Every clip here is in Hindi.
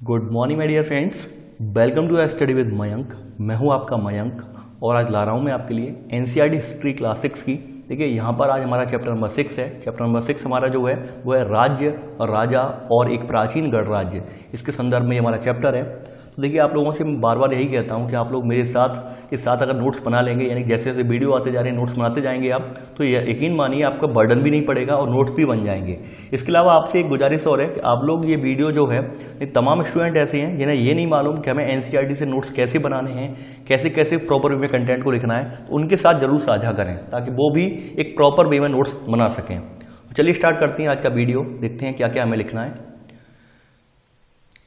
Good morning my dear friends, welcome to study with Mayank. मैं हूं आपका मयंक और आज ला रहा हूं मैं आपके लिए एनसीईआरटी हिस्ट्री क्लास 6 की। देखिए यहाँ पर आज हमारा चैप्टर नंबर 6 है। चैप्टर नंबर 6 हमारा जो है वो है राज्य और राजा और एक प्राचीन गढ़ राज्य। इसके संदर्भ में हमारा चैप्टर है। तो देखिए आप लोगों से मैं बार बार यही कहता हूँ कि आप लोग मेरे साथ अगर नोट्स बना लेंगे, यानी जैसे जैसे वीडियो आते जा रहे हैं नोट्स बनाते जाएंगे आप, तो यकीन मानिए आपका बर्डन भी नहीं पड़ेगा और नोट्स भी बन जाएंगे। इसके अलावा आपसे एक गुजारिश और है कि आप लोग ये वीडियो जो है, ये तमाम स्टूडेंट ऐसे हैं जिन्हें ये नहीं मालूम कि हमें एनसीईआरटी से नोट्स कैसे बनाने हैं, कैसे कैसे प्रॉपर वे में कंटेंट को लिखना है, तो उनके साथ जरूर साझा करें ताकि वो भी एक प्रॉपर वे में नोट्स बना सकें। तो चलिए स्टार्ट करते हैं आज का वीडियो, देखते हैं क्या क्या हमें लिखना है।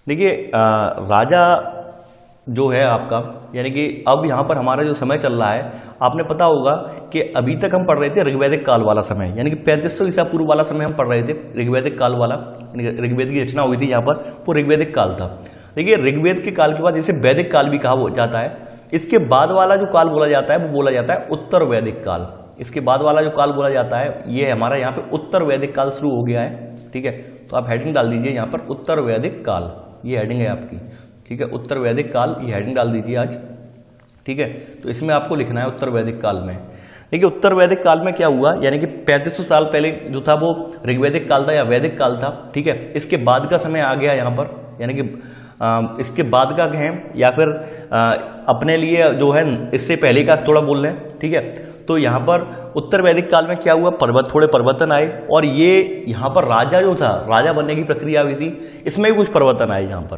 देखिए राजा जो है आपका, यानी कि अब यहाँ पर हमारा जो समय चल रहा है, आपने पता होगा कि अभी तक हम पढ़ रहे थे ऋग्वैदिक काल वाला समय, यानी कि 3500 ईसा पूर्व वाला समय हम पढ़ रहे थे। ऋग्वैदिक काल वाला, ऋग्वेद की रचना हुई थी यहाँ पर, वो ऋग्वैदिक काल था। देखिए ऋग्वेद के काल के बाद इसे वैदिक काल भी कहा जाता है। इसके बाद वाला जो काल बोला जाता है वो बोला जाता है उत्तर वैदिक काल। इसके बाद वाला जो काल बोला जाता है ये हमारा यहाँ पे उत्तर वैदिक काल शुरू हो गया है। ठीक है, तो आप हेडिंग डाल दीजिए यहाँ पर उत्तर वैदिक काल, ये हेडिंग है आपकी। ठीक है, उत्तर वैदिक काल, ये हेडिंग डाल दीजिए आज। ठीक है, तो इसमें आपको लिखना है उत्तर वैदिक काल में। देखिए उत्तर वैदिक काल में क्या हुआ, यानी कि 3500 साल पहले जो था वो ऋग्वैदिक काल था या वैदिक काल था। ठीक है, इसके बाद का समय आ गया यहाँ पर, यानी कि इसके बाद का कहें या फिर अपने लिए जो है इससे पहले का थोड़ा बोल रहे हैं। ठीक है, तो यहाँ पर उत्तर वैदिक काल में क्या हुआ, थोड़े परिवर्तन आए और ये यहाँ पर राजा जो था, राजा बनने की प्रक्रिया हुई थी, इसमें भी कुछ परिवर्तन आए यहाँ पर।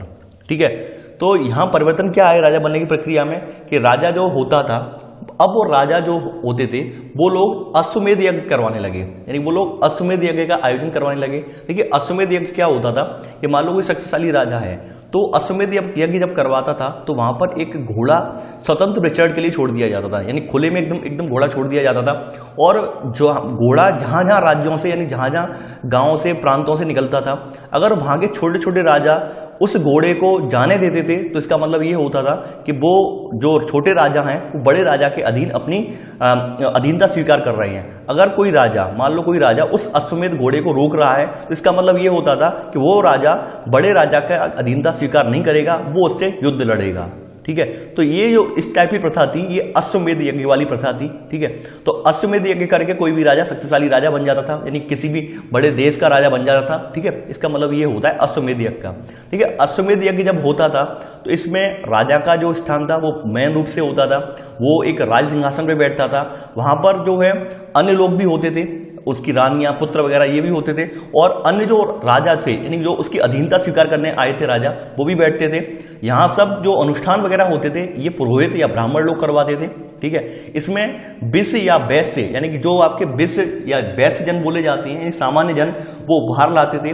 ठीक है, तो यहाँ परिवर्तन क्या है राजा बनने की प्रक्रिया में कि राजा जो होता था, अब वो राजा जो होते थे वो लोग अश्वमेध यज्ञ करवाने लगे, यानी वो लोग अश्वमेध यज्ञ का आयोजन करवाने लगे। देखिए अश्वमेध यज्ञ क्या होता था कि मान लो कोई शक्तिशाली राजा है तो अश्वमेध यज्ञ जब करवाता था तो वहां पर एक घोड़ा स्वतंत्र विचरण के लिए छोड़ दिया जाता था, यानी खुले में एकदम घोड़ा छोड़ दिया जाता था। और जो घोड़ा जहां जहां राज्यों से, यानी जहां जहां गांवों से, प्रांतों से निकलता था, अगर वहां के छोटे छोटे राजा उस घोड़े को जाने देते थे तो इसका मतलब ये होता था कि वो जो छोटे राजा हैं वो बड़े राजा के अधीन अपनी अधीनता स्वीकार कर रहे हैं। अगर कोई राजा, मान लो कोई राजा उस अश्वमेध घोड़े को रोक रहा है तो इसका मतलब ये होता था कि वो राजा बड़े राजा का अधीनता स्वीकार नहीं करेगा, वो उससे युद्ध लड़ेगा। ठीक है, तो ये जो इस टाइप की प्रथा थी ये अश्वमेध यज्ञ वाली प्रथा थी। ठीक है, तो अश्वमेध यज्ञ करके कोई भी राजा शक्तिशाली राजा बन जाता था, यानी किसी भी बड़े देश का राजा बन जाता था। ठीक है, इसका मतलब ये होता है अश्वमेध यज्ञ का। ठीक है, अश्वमेध यज्ञ जब होता था तो इसमें राजा का जो स्थान था वो मेन रूप से होता था, वो एक राज सिंहासन पे बैठता था। वहां पर जो है अन्य लोग भी होते थे, उसकी रानियां, पुत्र वगैरह ये भी होते थे, और अन्य जो राजा थे, यानी जो उसकी अधीनता स्वीकार करने आए थे राजा, वो भी बैठते थे। यहाँ सब जो अनुष्ठान वगैरह होते थे ये पुरोहित या ब्राह्मण लोग करवाते थे। ठीक है, इसमें विश्व या वैश्य, यानी कि जो आपके विश्व या वैश्य जन बोले जाते हैं, सामान्य जन, वो बाहर लाते थे।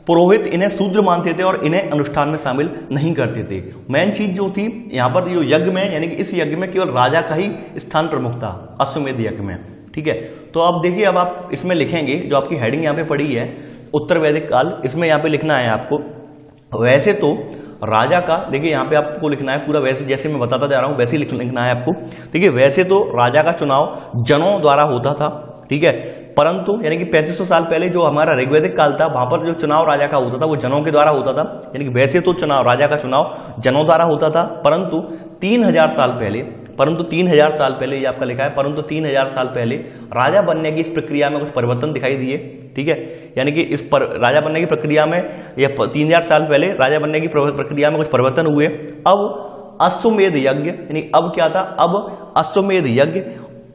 पुरोहित इन्हें शूद्र मानते थे और इन्हें अनुष्ठान में शामिल नहीं करते थे। मेन चीज जो थी यहाँ पर जो यज्ञ में, यानी कि इस यज्ञ में केवल राजा का ही स्थान प्रमुख था, अश्वमेध यज्ञ में। ठीक है, तो अब देखिए, अब आप इसमें लिखेंगे जो आपकी हेडिंग यहाँ पे पड़ी है उत्तर वैदिक काल, इसमें यहाँ पे लिखना है आपको वैसे तो राजा का। देखिए यहाँ पे आपको लिखना है पूरा वैसे, जैसे मैं बताता जा रहा हूँ वैसे लिखना है आपको। देखिए वैसे तो राजा का चुनाव जनों द्वारा होता था। ठीक है, परंतु यानी कि 3500 साल पहले जो हमारा ऋग्वैदिक काल था वहां पर जो चुनाव राजा का होता था वो जनों के द्वारा होता था, यानी कि वैसे तो राजा का चुनाव जनों द्वारा होता था, परंतु 3000 साल पहले ये आपका लिखा है, परंतु 3000 साल पहले राजा बनने की इस प्रक्रिया में कुछ परिवर्तन दिखाई दिए। ठीक है, यानी कि इस पर राजा बनने की प्रक्रिया में, या 3000 साल पहले राजा बनने की प्रक्रिया में कुछ परिवर्तन हुए। अब अश्वमेध यज्ञ, यानी अब क्या था, अब अश्वमेध यज्ञ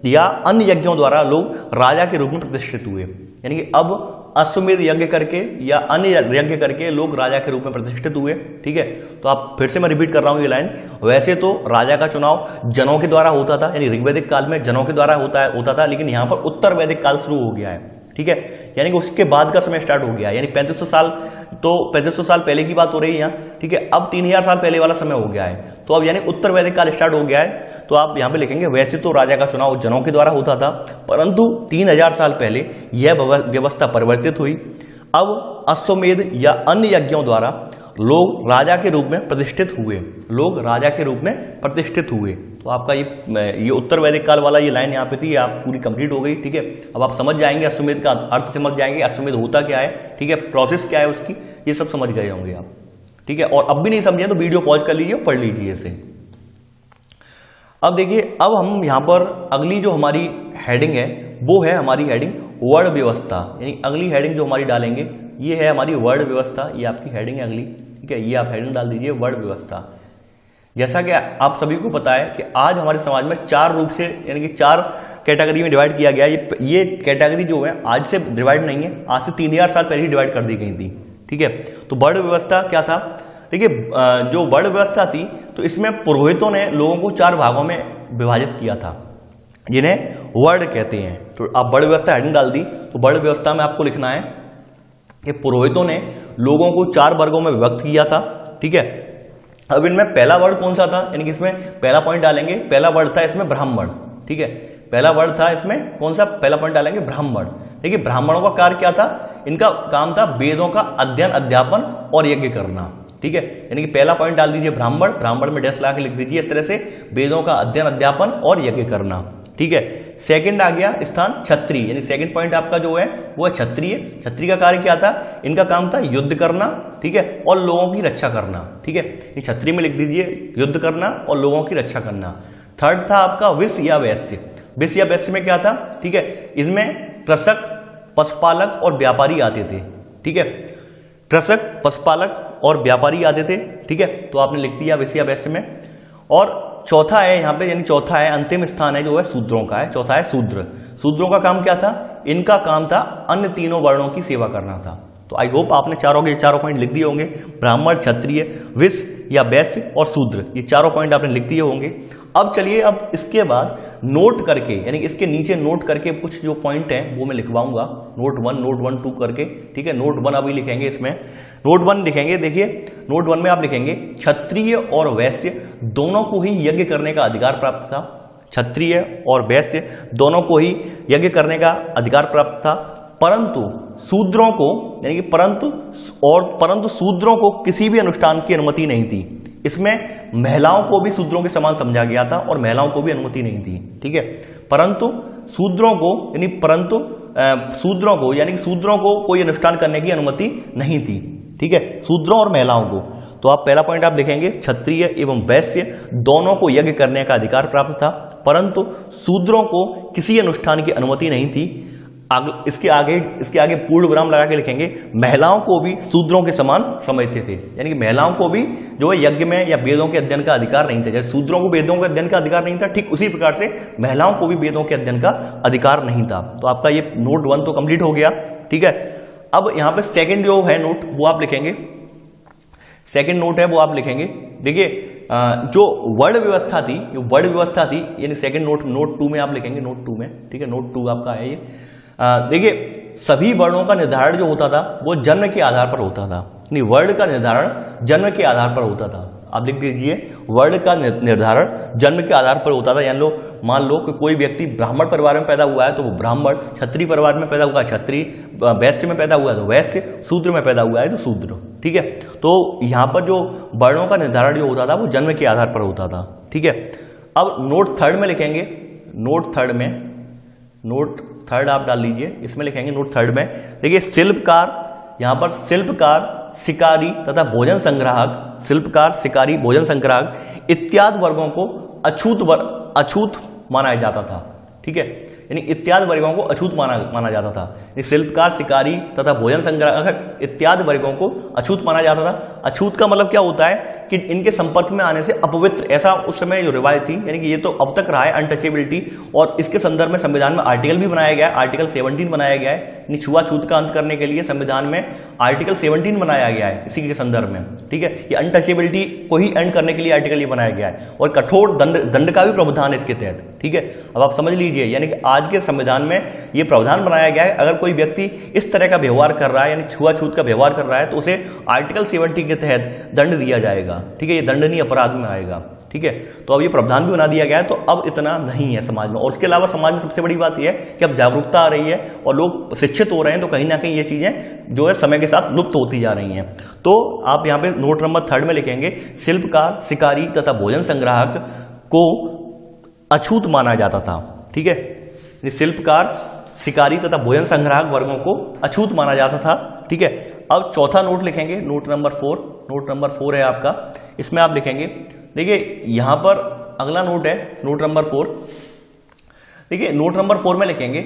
या अन्य यज्ञों द्वारा लोग राजा के रूप में प्रतिष्ठित हुए, यानी कि अब अश्वमेध यज्ञ करके या अन्य यज्ञ करके लोग राजा के रूप में प्रतिष्ठित हुए। ठीक है, तो आप फिर से मैं रिपीट कर रहा हूं ये लाइन, वैसे तो राजा का चुनाव जनों के द्वारा होता था, यानी ऋग्वैदिक काल में जनों के द्वारा होता था, लेकिन यहां पर उत्तर वैदिक काल शुरू हो गया है। ठीक है, यानी कि उसके बाद का समय स्टार्ट हो गया, यानी 3500 साल, तो 3500 साल पहले की बात हो रही है यहाँ। ठीक है, अब 3000 साल पहले वाला समय हो गया है, तो अब यानी उत्तर वैदिक काल स्टार्ट हो गया है। तो आप यहाँ पे लिखेंगे वैसे तो राजा का चुनाव जनों के द्वारा होता था, परंतु 3000 साल पहले यह व्यवस्था परिवर्तित हुई। अब अश्वमेध या अन्य यज्ञों द्वारा लोग राजा के रूप में प्रतिष्ठित हुए, तो आपका ये उत्तर वैदिक काल वाला ये लाइन यहाँ पे थी, आप पूरी कंप्लीट हो गई। ठीक है, अब आप समझ जाएंगे अश्वमेध का अर्थ समझ जाएंगे, अश्वमेध होता क्या है। ठीक है, प्रोसेस क्या है उसकी, ये सब समझ गए होंगे आप। ठीक है। और अब भी नहीं समझे तो वीडियो पॉज कर लीजिए, पढ़ लीजिए इसे। अब देखिए, अब हम यहां पर अगली जो हमारी हेडिंग है वो है हमारी हेडिंग वर्ड व्यवस्था, यानी अगली हेडिंग जो हमारी डालेंगे ये है हमारी वर्ड व्यवस्था। ये आपकी हेडिंग है अगली, ठीक है। ये आप हेडिंग डाल दीजिए वर्ड व्यवस्था। जैसा कि आप सभी को पता है कि आज हमारे समाज में 4 रूप से यानी कि 4 कैटेगरी में डिवाइड किया गया है। ये कैटेगरी जो है आज से डिवाइड नहीं है, आज से 3000 साल पहले ही डिवाइड कर दी गई थी, ठीक है। तो वर्ण व्यवस्था क्या था? देखिए, जो वर्ण व्यवस्था थी तो इसमें पुरोहितों ने लोगों को 4 भागों में विभाजित किया था, जिन्हें वर्ण कहते हैं। तो आप वर्ण व्यवस्था हेडिंग डाल दी, तो वर्ण व्यवस्था में आपको लिखना है कि पुरोहितों ने लोगों को 4 वर्गों में विभक्त किया था, ठीक है। अब इनमें पहला वर्ड कौन सा था, यानी कि इसमें पहला पॉइंट डालेंगे, पहला वर्ड था इसमें ब्राह्मण, ठीक है। पहला वर्ड था इसमें कौन सा, पहला पॉइंट डालेंगे ब्राह्मण। देखिए, ब्राह्मणों का कार्य क्या था? इनका काम था वेदों का अध्ययन, अध्यापन और यज्ञ करना, ठीक है। यानी कि पहला पॉइंट डाल दीजिए ब्राह्मण, ब्राह्मण में डैश ला के लिख दीजिए इस तरह से, वेदों का अध्ययन, अध्यापन और यज्ञ करना, ठीक है। सेकंड आ गया स्थान क्षत्रिय, यानी सेकंड पॉइंट आपका जो है वो है क्षत्रिय। क्षत्रिय का कार्य क्या था? इनका काम था युद्ध करना, ठीक है, और लोगों की रक्षा करना, ठीक है। क्षत्रिय में लिख दीजिए युद्ध करना और लोगों की रक्षा करना। थर्ड था आपका विश्व या वैश्य। विश्व या वैश्य में क्या था? ठीक है, इसमें कृषक, पशुपालक और व्यापारी आते थे, ठीक है। कृषक, पशुपालक और व्यापारी आते थे, ठीक है। तो आपने लिख दिया विश्व या वैश्य में। और चौथा है यहाँ पे, यानी चौथा है अंतिम स्थान है जो है शूद्रों का है, चौथा है शूद्र। शूद्रों का काम क्या था? इनका काम था अन्य तीनों वर्णों की सेवा करना था। तो आई होप आपने चारों के चारों पॉइंट लिख दिए होंगे, ब्राह्मण, क्षत्रिय, विश्व या वैश्य और शूद्र, ये चारों पॉइंट आपने लिख दिए होंगे। अब चलिए, अब इसके बाद नोट करके, यानी इसके नीचे नोट करके कुछ जो पॉइंट हैं वो मैं लिखवाऊंगा, नोट 1, नोट 1, 2 करके, ठीक है। नोट 1 अभी लिखेंगे, इसमें नोट 1 लिखेंगे। देखिए, नोट 1 में आप लिखेंगे क्षत्रिय और वैश्य दोनों को ही यज्ञ करने का अधिकार प्राप्त था। क्षत्रिय और वैश्य दोनों को ही यज्ञ करने का अधिकार प्राप्त था, परंतु शूद्रों को, यानी कि परंतु शूद्रों को किसी भी अनुष्ठान की अनुमति नहीं थी। इसमें महिलाओं को भी शूद्रों के समान समझा गया था और महिलाओं को भी अनुमति नहीं थी, ठीक है। परंतु शूद्रों को यानी कि शूद्रों को कोई अनुष्ठान करने की अनुमति नहीं थी, ठीक है, शूद्रों और महिलाओं को। तो आप पहला पॉइंट आप लिखेंगे क्षत्रिय एवं वैश्य दोनों को यज्ञ करने का अधिकार प्राप्त था, परंतु शूद्रों को किसी अनुष्ठान की अनुमति नहीं थी। इसके आगे पूर्ण विराम लगा के लिखेंगे महिलाओं को भी शूद्रों के समान समझते थे, यानी कि महिलाओं को भी जो है यज्ञ में या वेदों के अध्ययन का अधिकार नहीं था। जैसे शूद्रों को वेदों के अध्ययन का अधिकार नहीं था, ठीक उसी प्रकार से महिलाओं को भी वेदों के अध्ययन का अधिकार नहीं था। तो आपका ये नोट 1 तो कंप्लीट हो गया, ठीक है। अब यहाँ पे सेकेंड जो है नोट वो आप लिखेंगे, सेकेंड नोट है वो आप लिखेंगे। देखिए, जो वर्ण व्यवस्था थी, यानी सेकेंड नोट 2 में आप लिखेंगे, नोट 2 में, ठीक है। नोट 2 आपका है ये। देखिए, सभी वर्णों का निर्धारण जो होता था वो जन्म के आधार पर होता था, यानी वर्ण का निर्धारण जन्म के आधार पर होता था। आप लिख दीजिए वर्ण का निर्धारण जन्म के आधार पर होता था। यानी मान लो कि कोई व्यक्ति ब्राह्मण परिवार में पैदा हुआ है तो वो ब्राह्मण, क्षत्रिय परिवार में पैदा हुआ है क्षत्रिय, वैश्य में पैदा हुआ है तो वैश्य, शूद्र में पैदा हुआ है तो शूद्र, ठीक है। तो यहाँ पर जो वर्णों का निर्धारण जो होता था वो जन्म के आधार पर होता था, ठीक है। अब नोट 3 में लिखेंगे, नोट 3 आप डाल लीजिए, इसमें लिखेंगे नोट 3 में। देखिए, शिल्पकार, यहाँ पर शिल्पकार, शिकारी तथा भोजन संग्राहक, शिल्पकार, शिकारी, भोजन संग्राहक इत्यादि वर्गों को अछूत माना जाता था, ठीक है। यानी इत्यादि वर्गों को अछूत माना जाता था। शिल्पकार, शिकारी तथा भोजन संग्राहक इत्यादि वर्गों को अछूत माना जाता था। अछूत का मतलब क्या होता है कि इनके संपर्क में आने से अपवित्र, ऐसा उस समय जो रिवायत थी, यानी कि ये तो अब तक रहा है अनटचेबिलिटी। और इसके संदर्भ में संविधान में आर्टिकल भी बनाया गया है, आर्टिकल 17 बनाया गया है। छुआछूत का अंत करने के लिए संविधान में आर्टिकल 17 बनाया गया है इसी के संदर्भ में, ठीक है। ये अनटचेबिलिटी को ही एंड करने के लिए आर्टिकल ये बनाया गया है और कठोर दंड का भी प्रावधान है इसके तहत, ठीक है। अब आप समझ लीजिए, यानी कि आज के संविधान में ये प्रावधान बनाया गया है, अगर कोई व्यक्ति इस तरह का व्यवहार कर रहा है, यानी छुआछूत का व्यवहार कर रहा है, तो उसे आर्टिकल 70 के तहत दंड दिया जाएगा, ठीक है। ये दंडनीय अपराध में आएगा, ठीक है। तो अब ये प्रावधान भी बना दिया गया है, तो अब इतना नहीं है समाज में। और उसके अलावा समाज में सबसे बड़ी बात यह है कि अब जागरूकता आ रही है और लोग शिक्षित हो रहे हैं, तो कहीं ना कहीं ये चीजें जो है समय के साथ लुप्त होती जा रही हैं। तो आप यहाँ पे नोट नंबर 3 में लिखेंगे शिल्पकार, शिकारी तथा भोजन संग्राहक को अछूत माना जाता था, ठीक है। शिल्पकार, शिकारी तथा भोजन संग्राहक वर्गों को अछूत माना जाता था, ठीक है। अब चौथा नोट लिखेंगे, नोट नंबर 4, नोट नंबर 4 है आपका, इसमें आप लिखेंगे, देखिए यहां पर अगला नोट है नोट नंबर 4। देखिए नोट नंबर 4 में लिखेंगे,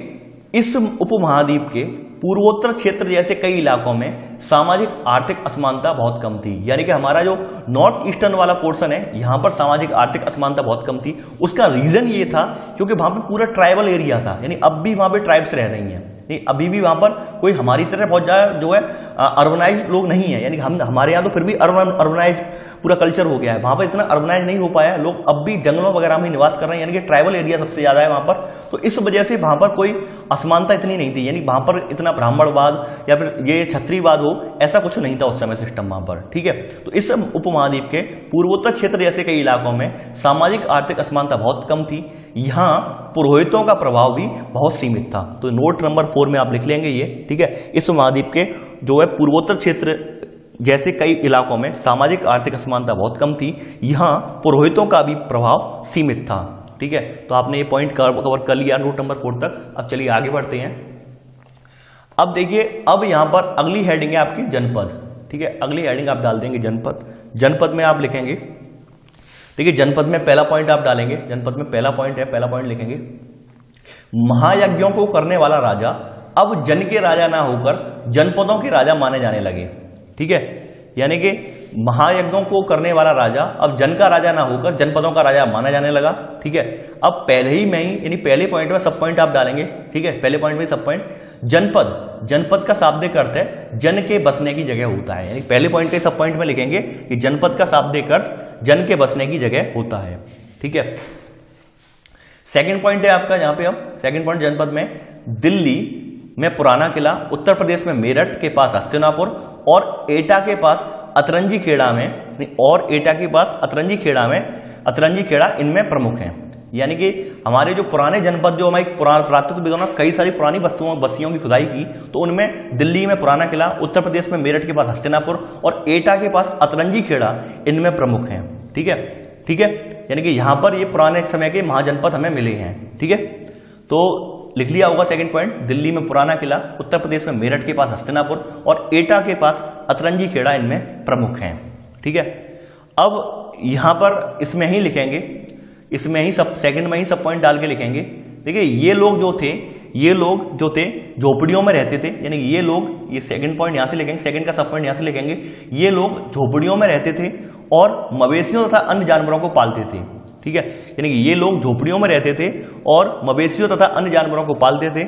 इस उपमहाद्वीप के पूर्वोत्तर क्षेत्र जैसे कई इलाकों में सामाजिक आर्थिक असमानता बहुत कम थी। यानी कि हमारा जो नॉर्थ ईस्टर्न वाला पोर्शन है, यहां पर सामाजिक आर्थिक असमानता बहुत कम थी। उसका रीजन ये था क्योंकि वहां पे पूरा ट्राइबल एरिया था, यानी अब भी वहां पे ट्राइब्स रह रही हैं, नहीं अभी भी वहां पर कोई हमारी तरह बहुत ज्यादा जो है अर्बनाइज लोग नहीं है। यानी हम हमारे यहाँ तो फिर भी अर्बनाइज पूरा कल्चर हो गया है, वहां पर इतना अर्बनाइज नहीं हो पाया है, लोग अब भी जंगलों वगैरह में निवास कर रहे हैं, यानी कि ट्राइबल एरिया सबसे ज्यादा है वहां पर। तो इस वजह से वहां पर कोई असमानता इतनी नहीं थी, यानी वहां पर इतना ब्राह्मणवाद या फिर ये क्षत्रियवाद हो ऐसा कुछ नहीं था उस समय सिस्टम वहां पर, ठीक है। तो इस उपमहाद्वीप के पूर्वोत्तर क्षेत्र जैसे कई इलाकों में सामाजिक आर्थिक असमानता बहुत कम थी, यहां पुरोहितों का प्रभाव भी बहुत सीमित था। तो नोट नंबर 4 में आप लिख लेंगे ये, ठीक है। इस महाद्वीप के जो है पूर्वोत्तर क्षेत्र जैसे कई इलाकों में सामाजिक आर्थिक असमानता बहुत कम थी, यहां पुरोहितों का भी प्रभाव सीमित था, ठीक है। तो आपने ये पॉइंट कवर कर लिया नोट नंबर 4 तक। अब चलिए आगे बढ़ते हैं। अब देखिए, अब यहां पर अगली हेडिंग है आपकी जनपद, ठीक है। अगली हेडिंग आप डाल देंगे जनपद। जनपद में आप लिखेंगे, देखिए जनपद में पहला पॉइंट आप डालेंगे, जनपद में पहला पॉइंट है, पहला पॉइंट लिखेंगे, महायज्ञों को करने वाला राजा अब जन के राजा ना होकर जनपदों के राजा माने जाने लगे, ठीक है। यानी कि महायज्ञों को करने वाला राजा अब जन का राजा ना होकर जनपदों का राजा माना जाने लगा, ठीक है। अब पहले ही में ही यानी पहले पॉइंट में सब पॉइंट आप डालेंगे, ठीक है। पहले पॉइंट में सब पॉइंट, जनपद, जनपद का शाब्दिक अर्थ है जन के बसने की जगह होता है, यानी पहले पॉइंट के सब पॉइंट में लिखेंगे कि जनपद का शाब्दिक अर्थ जन के बसने की जगह होता है, ठीक है। सेकंड पॉइंट है आपका यहां पे, अब सेकंड पॉइंट जनपद में, दिल्ली में पुराना किला, उत्तर प्रदेश में मेरठ के पास हस्तिनापुर और एटा के पास अतरंजी खेड़ा में, और एटा के पास अतरंजी खेड़ा में, अतरंजी खेड़ा इनमें प्रमुख हैं। यानी कि हमारे जो पुराने जनपद, जो हमारे पुरातत्वविदों ने कई सारी पुरानी बस्तियों की खुदाई की, तो उनमें दिल्ली में पुराना किला, उत्तर प्रदेश में मेरठ के पास हस्तिनापुर और एटा के पास अतरंजी खेड़ा इनमें प्रमुख हैं, ठीक है, ठीक है। यानी कि यहां पर ये पुराने समय के महाजनपद हमें मिले हैं, ठीक है। तो लिख लिया होगा सेकंड पॉइंट, दिल्ली में पुराना किला, उत्तर प्रदेश में मेरठ के पास हस्तिनापुर और एटा के पास अतरंजी खेड़ा इनमें प्रमुख हैं, ठीक है। अब यहां पर इसमें ही लिखेंगे, इसमें ही सब सेकंड में ही सब पॉइंट डाल के लिखेंगे। देखिए ये लोग जो थे, ये लोग जो थे झोपड़ियों में रहते थे, यानी ये लोग, ये सेकंड पॉइंट यहां से लिखेंगे, सेकंड का सब पॉइंट यहां से लिखेंगे, ये लोग झोपड़ियों में रहते थे और मवेशियों तथा अन्य जानवरों को पालते थे, ठीक है। यानी कि ये लोग झोपड़ियों में रहते थे और मवेशियों तथा अन्य जानवरों को पालते थे,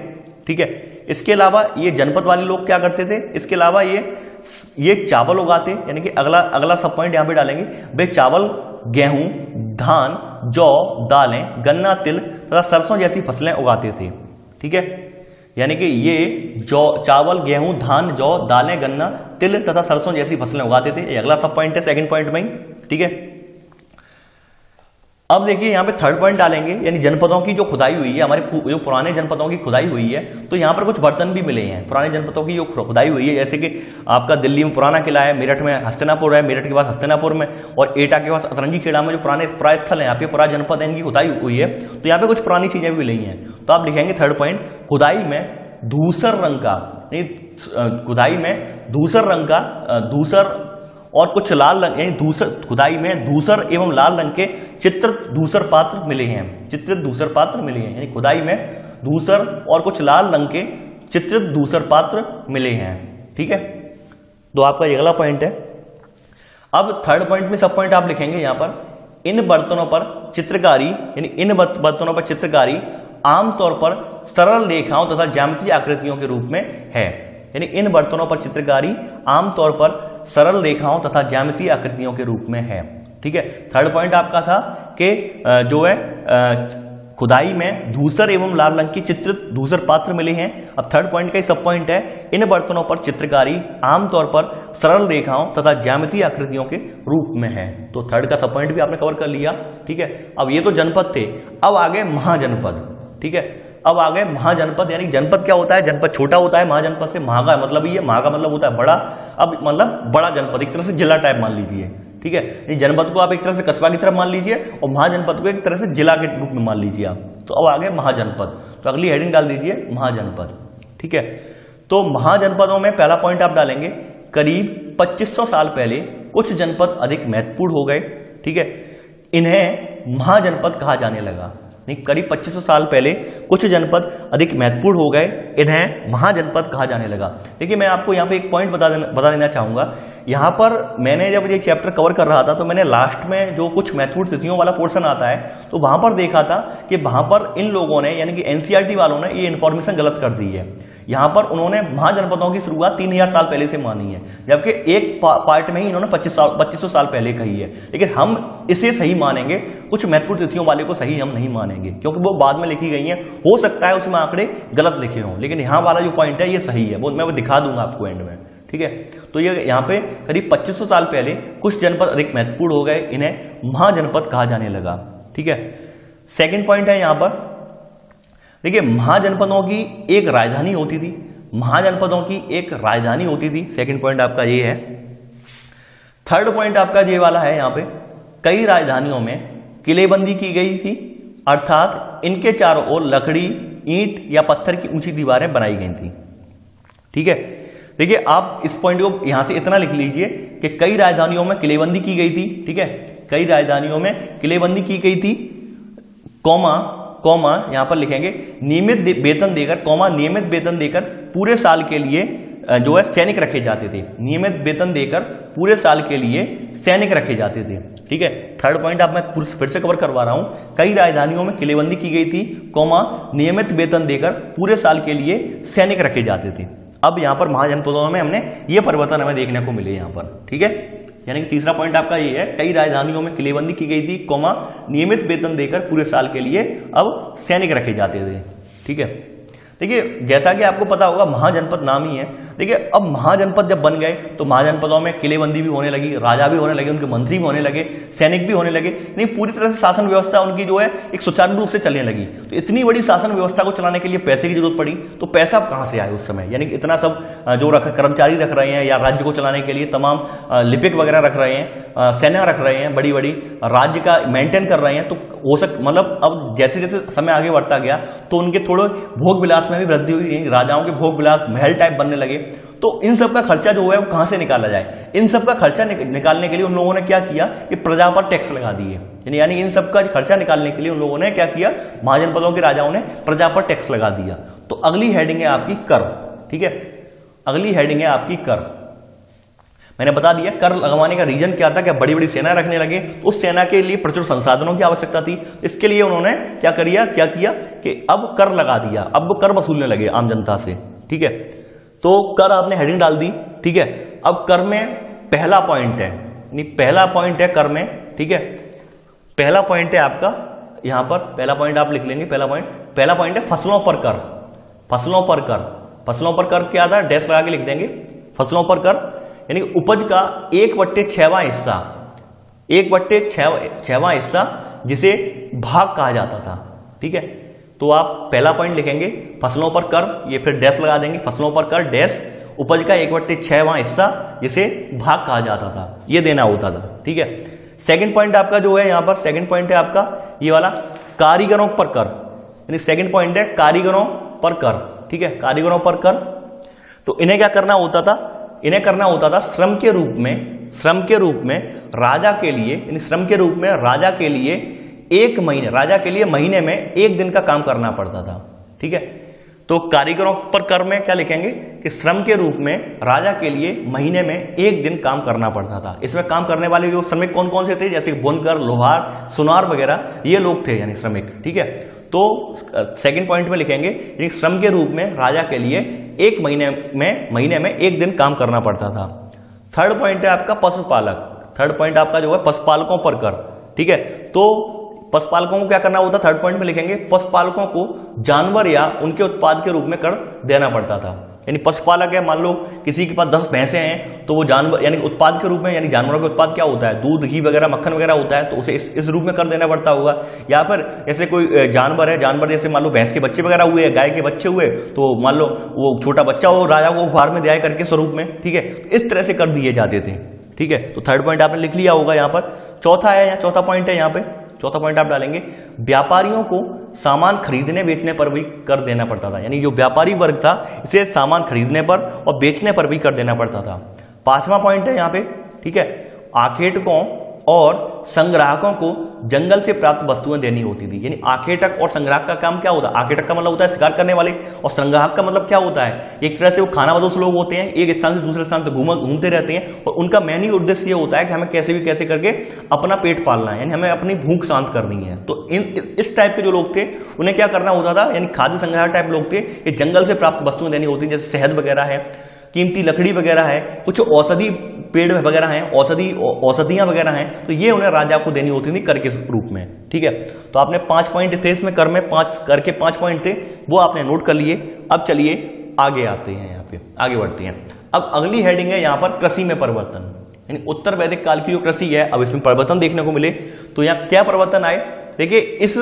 ठीक है। इसके अलावा ये जनपद वाले लोग क्या करते थे, इसके अलावा ये चावल उगाते, यानी कि अगला सब पॉइंट यहां पे डालेंगे, वे चावल, गेहूं, धान, जौ, दालें, गन्ना, तिल तथा सरसों जैसी फसलें उगाते थे, ठीक है। यानी कि ये जौ, चावल, गेहूं, धान, जौ, दालें, गन्ना, तिल तथा सरसों जैसी फसलें उगाते थे। ये अगला सब पॉइंट है सेकंड पॉइंट में ही, ठीक है। अब देखिए यहां पे थर्ड पॉइंट डालेंगे, यानी जनपदों की जो खुदाई हुई है, हमारे जो पुराने जनपदों की खुदाई हुई है, तो यहां पर कुछ बर्तन भी मिले हैं पुराने जनपदों की जो खुदाई हुई है, जैसे कि आपका दिल्ली में पुराना किला है, मेरठ में हस्तिनापुर है, मेरठ के पास हस्तिनापुर में और एटा के पास अतरंजी खेड़ा में जो पुराने स्थल है, यहाँ पे पुराना जनपद है, इनकी खुदाई हुई है, तो यहाँ पे कुछ पुरानी चीजें भी मिली हैं। तो आप लिखेंगे थर्ड पॉइंट, खुदाई में धूसर रंग का, खुदाई में धूसर रंग का, धूसर और कुछ लाल रंग, यानी धूसर, खुदाई में धूसर एवं लाल रंग के चित्रित धूसर पात्र मिले हैं, चित्रित धूसर पात्र मिले हैं, यानी खुदाई में धूसर और कुछ लाल रंग के चित्रित धूसर पात्र मिले हैं, ठीक है। तो आपका ये अगला पॉइंट है। अब थर्ड पॉइंट में सब पॉइंट आप लिखेंगे यहां पर, इन बर्तनों पर चित्रकारी, यानी इन बर्तनों पर चित्रकारी आमतौर पर सरल रेखाओं तथा ज्यामितीय आकृतियों के रूप में है, यानी इन बर्तनों पर चित्रकारी आमतौर पर सरल रेखाओं तथा ज्यामितीय आकृतियों के रूप में है, ठीक है। थर्ड पॉइंट आपका था कि जो है खुदाई में धूसर एवं लाल रंग की चित्रित धूसर पात्र मिले हैं। अब थर्ड पॉइंट का सब पॉइंट है, इन बर्तनों पर चित्रकारी आमतौर पर सरल रेखाओं तथा ज्यामितीय आकृतियों के रूप में है। तो थर्ड का सब पॉइंट भी आपने कवर कर लिया, ठीक है। अब ये तो जनपद थे, अब आगे महाजनपद, ठीक है। अब आ गए महाजनपद, यानी जनपद क्या होता है, जनपद छोटा होता है, महाजनपद से महा का मतलब ये, महा का मतलब होता है बड़ा। अब मतलब बड़ा जनपद, एक तरह से जिला टाइप मान लीजिए, ठीक है। जनपद को आप एक तरह से कस्बा की तरफ मान लीजिए और महाजनपद को एक तरह से जिला के रूप में मान लीजिए आप। तो अब आ गए महाजनपद, तो अगली हेडिंग डाल दीजिए महाजनपद, ठीक है। तो महाजनपदों में पहला पॉइंट आप डालेंगे, करीब 2500 साल पहले कुछ जनपद अधिक महत्वपूर्ण हो गए, ठीक है, इन्हें महाजनपद कहा जाने लगा। नहीं, करीब 2500 साल पहले कुछ जनपद अधिक महत्वपूर्ण हो गए, इन्हें महाजनपद कहा जाने लगा। देखिए मैं आपको यहाँ पे एक पॉइंट बता देना चाहूंगा। यहाँ पर मैंने जब ये चैप्टर कवर कर रहा था तो मैंने लास्ट में जो कुछ महत्वपूर्ण तिथियों वाला पोर्शन आता है तो वहां पर देखा था कि वहां पर इन लोगों ने यानी कि एनसीईआरटी वालों ने ये इन्फॉर्मेशन गलत कर दी है। यहाँ पर उन्होंने महाजनपदों की शुरुआत 3000 साल पहले से मानी है, जबकि एक पार्ट में ही इन्होंने 2500 साल पहले कही है। लेकिन हम इसे सही मानेंगे, कुछ महत्वपूर्ण तिथियों वाले को सही हम नहीं मानेंगे क्योंकि वो बाद में लिखी गई है। हो सकता है उसमें आंकड़े गलत लिखे हों, लेकिन यहाँ वाला जो पॉइंट है ये सही है, वो मैं दिखा दूंगा आपको एंड में, ठीक है। तो ये यहाँ पे करीब 2500 साल पहले कुछ जनपद अधिक महत्वपूर्ण हो गए, इन्हें महाजनपद कहा जाने लगा, ठीक है। सेकंड पॉइंट है यहाँ पर, देखिए महाजनपदों की एक राजधानी होती थी, महाजनपदों की एक राजधानी होती थी। सेकंड पॉइंट आपका ये है। थर्ड पॉइंट आपका ये वाला है, यहाँ पे कई राजधानियों में किलेबंदी की गई थी, अर्थात इनके चारों ओर लकड़ी, ईंट या पत्थर की ऊंची दीवारें बनाई गई थी, ठीक है। देखिए आप इस पॉइंट को यहां से इतना लिख लीजिए कि कई राजधानियों में किलेबंदी की गई थी, ठीक है, कई राजधानियों में किलेबंदी की गई थी, कॉमा कॉमा यहां पर लिखेंगे नियमित वेतन देकर, कॉमा नियमित वेतन देकर पूरे साल के लिए जो है सैनिक रखे जाते थे, नियमित वेतन देकर पूरे साल के लिए सैनिक रखे जाते थे, ठीक है। थर्ड पॉइंट आप मैं फिर से कवर करवा रहा हूं, कई राजधानियों में किलेबंदी की गई थी, कॉमा नियमित वेतन देकर पूरे साल के लिए सैनिक रखे जाते थे। अब यहां पर महाजनपदों में हमने ये परिवर्तन हमें देखने को मिले यहां पर, ठीक है। यानी कि तीसरा पॉइंट आपका ये है, कई राजधानियों में किलेबंदी की गई थी, कॉमा नियमित वेतन देकर पूरे साल के लिए अब सैनिक रखे जाते थे, ठीक है। देखिए जैसा कि आपको पता होगा महाजनपद नाम ही है। देखिए अब महाजनपद जब बन गए तो महाजनपदों में किलेबंदी भी होने लगी, राजा भी होने लगे, उनके मंत्री भी होने लगे, सैनिक भी होने लगे, नहीं पूरी तरह से शासन व्यवस्था उनकी जो है एक सुचारू रूप से चलने लगी। तो इतनी बड़ी शासन व्यवस्था को चलाने के लिए पैसे की जरूरत पड़ी, तो पैसा कहां से आए उस समय, यानी इतना सब जो कर्मचारी रख रहे हैं या राज्य को चलाने के लिए तमाम लिपिक वगैरह रख रहे हैं, सेना रख रहे हैं, बड़ी बड़ी राज्य का मेंटेन कर रहे हैं, तो हो सक मतलब अब जैसे जैसे समय आगे बढ़ता गया तो उनके थोड़े भोग विलास में भी वृद्धि हुई, राजाओं के भोग विलास महल टाइप बनने लगे। तो इन सब का खर्चा जो है वो कहां से निकाला जाए, इन सब का खर्चा निकालने के लिए उन लोगों ने क्या किया कि प्रजा पर टैक्स लगा दिए, यानी इन सब का खर्चा निकालने के लिए उन लोगों ने क्या किया, महाजनपदों के राजाओं ने प्रजा पर टैक्स लगा दिया। तो अगली हेडिंग है आपकी कर, ठीक है, अगली हेडिंग है आपकी कर। मैंने बता दिया कर लगवाने का रीजन क्या था, क्या बड़ी बड़ी सेना रखने लगे, तो उस सेना के लिए प्रचुर संसाधनों की आवश्यकता थी। इसके लिए उन्होंने क्या किया कि अब कर लगा दिया, अब कर वसूलने लगे आम जनता से, ठीक है। तो कर आपने हेडिंग डाल दी, ठीक है। अब कर में पहला पॉइंट है, पहला पॉइंट है कर में, ठीक है, पहला पॉइंट है आपका यहां पर, पहला पॉइंट आप लिख लेंगे, पहला पॉइंट है फसलों पर कर, फसलों पर कर, फसलों पर कर क्या था, डैश लगा के लिख देंगे, फसलों पर कर यानी उपज का 1/6वां हिस्सा, 1/6वां हिस्सा जिसे भाग कहा जाता था, ठीक है। तो आप पहला पॉइंट लिखेंगे फसलों पर कर, ये फिर डैश लगा देंगे, फसलों पर कर डैश उपज का 1/6वां हिस्सा जिसे भाग कहा जाता था, ये देना होता था, ठीक है। सेकंड पॉइंट आपका जो है यहां पर, सेकंड पॉइंट है आपका ये वाला कारीगरों पर कर, यानी सेकंड पॉइंट है कारीगरों पर कर, ठीक है, कारीगरों पर कर। तो इन्हें क्या करना होता था, इन्हें करना होता था श्रम के रूप में, श्रम के रूप में राजा के लिए, यानी श्रम के रूप में राजा के लिए एक महीने, राजा के लिए महीने में एक दिन का काम करना पड़ता था, ठीक है। तो कारीगरों पर कर में क्या लिखेंगे कि श्रम के रूप में राजा के लिए महीने में एक दिन काम करना पड़ता था। इसमें काम करने वाले जो श्रमिक कौन कौन से थे, जैसे बुनकर, लोहार, सुनार वगैरह, ये लोग थे यानी श्रमिक, ठीक है। तो सेकंड पॉइंट में लिखेंगे श्रम के रूप में राजा के लिए एक महीने में एक दिन काम करना पड़ता था। थर्ड पॉइंट है आपका पशुपालक, थर्ड पॉइंट आपका जो है पशुपालकों पर कर, ठीक है। तो पशुपालकों को क्या करना होता, थर्ड पॉइंट में लिखेंगे पशुपालकों को जानवर या उनके उत्पाद के रूप में कर देना पड़ता था। यानी पशुपालक है, मान लो किसी के पास 10 भैंसे हैं तो वो जानवर यानी उत्पाद के रूप में, यानी जानवरों का उत्पाद क्या होता है, दूध, घी वगैरह, मक्खन वगैरह होता है, तो उसे इस रूप में कर देना पड़ता होगा। या फिर ऐसे कोई जानवर है, जानवर जैसे मान लो भैंस के बच्चे वगैरह हुए, गाय के बच्चे हुए, तो मान लो वो छोटा बच्चा हो राजा को उपहार में दिया करके स्वरूप में, ठीक है, इस तरह से कर दिए जाते थे, ठीक है। तो थर्ड पॉइंट आपने लिख लिया होगा यहाँ पर। चौथा है, यहाँ चौथा पॉइंट है यहाँ पे, चौथा पॉइंट आप डालेंगे, व्यापारियों को सामान खरीदने बेचने पर भी कर देना पड़ता था, यानी जो व्यापारी वर्ग था इसे सामान खरीदने पर और बेचने पर भी कर देना पड़ता था। पांचवा पॉइंट है यहाँ पे, ठीक है, आखेटकों और संग्राहकों को जंगल से प्राप्त वस्तुएं देनी होती थी। यानी आखेटक और संग्राहक का काम क्या होता है? आखेटक का मतलब होता है शिकार करने वाले, और संग्राहक का मतलब क्या होता है? एक तरह से वो खाना बदोश लोग होते हैं, एक स्थान से दूसरे स्थान तक घूमते रहते हैं, और उनका मेन ही उद्देश्य ये होता है कि हमें कैसे भी कैसे करके अपना पेट पालना है, यानी हमें अपनी भूख शांत करनी है। तो इस टाइप के जो लोग थे उन्हें क्या करना होता था, यानी खाद्य संग्राहक टाइप लोग थे, ये जंगल से प्राप्त वस्तुएं देनी होती, जैसे शहद वगैरह है, कीमती लकड़ी वगैरह है, कुछ औषधि पेड़ वगैरह हैं, औषधियां वगैरह हैं, तो ये उन्हें राजा को देनी होती थी कर के रूप में। ठीक है, तो आपने 5 पॉइंट थे इसमें, कर में 5 करके 5 पॉइंट थे, वो आपने नोट कर लिए। अब चलिए आगे आते हैं, यहाँ पे आगे बढ़ते हैं। अब अगली हेडिंग है यहाँ पर कृषि में परिवर्तन, यानी उत्तर वैदिक काल की जो कृषि है, अब इसमें परिवर्तन देखने को मिले। तो यहाँ क्या परिवर्तन आए? देखिए, इस